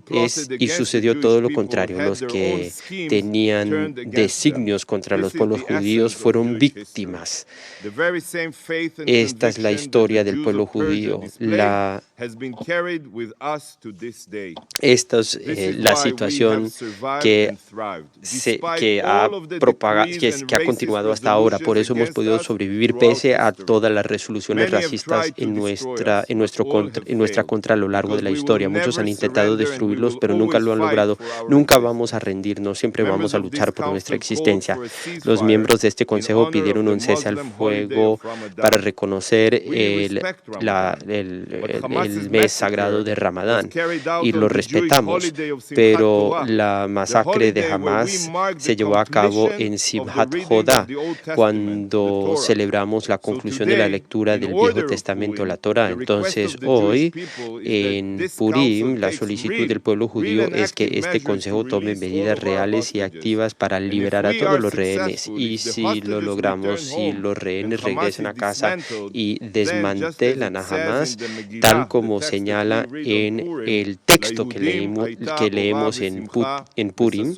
es, y sucedió todo lo contrario, los que tenían designios contra los pueblos judíos fueron víctimas. Esta es la historia del pueblo judío. Esta es la situación que ha continuado hasta ahora. Por eso hemos podido sobrevivir pese a todas las resoluciones racistas en nuestra contra a lo largo de la historia. Muchos han intentado destruirlos, pero nunca lo han logrado. Nunca vamos a rendirnos, siempre vamos a luchar por nuestra existencia. Los miembros de este consejo pidieron un cese al fuego para reconocer el mes sagrado de Ramadán y lo respetamos, pero la masacre de Hamas se llevó a cabo en Simhat Jodá, cuando celebramos la conclusión de la lectura del Viejo Testamento, la Torá. Entonces, hoy, en Purim, la solicitud del pueblo judío es que este consejo tome medidas reales y activas para liberar a todos los rehenes. Y si lo logramos, si los rehenes regresan a casa y desmantelan a Hamas, tal como señala en el texto que leemos en Purim,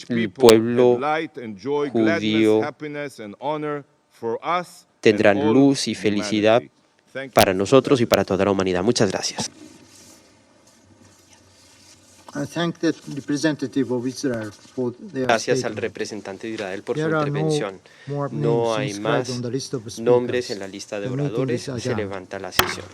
el pueblo judío tendrá luz y felicidad para nosotros y para toda la humanidad. Muchas gracias. Gracias al representante de Israel por su intervención. No hay más nombres en la lista de oradores. Se levanta la sesión.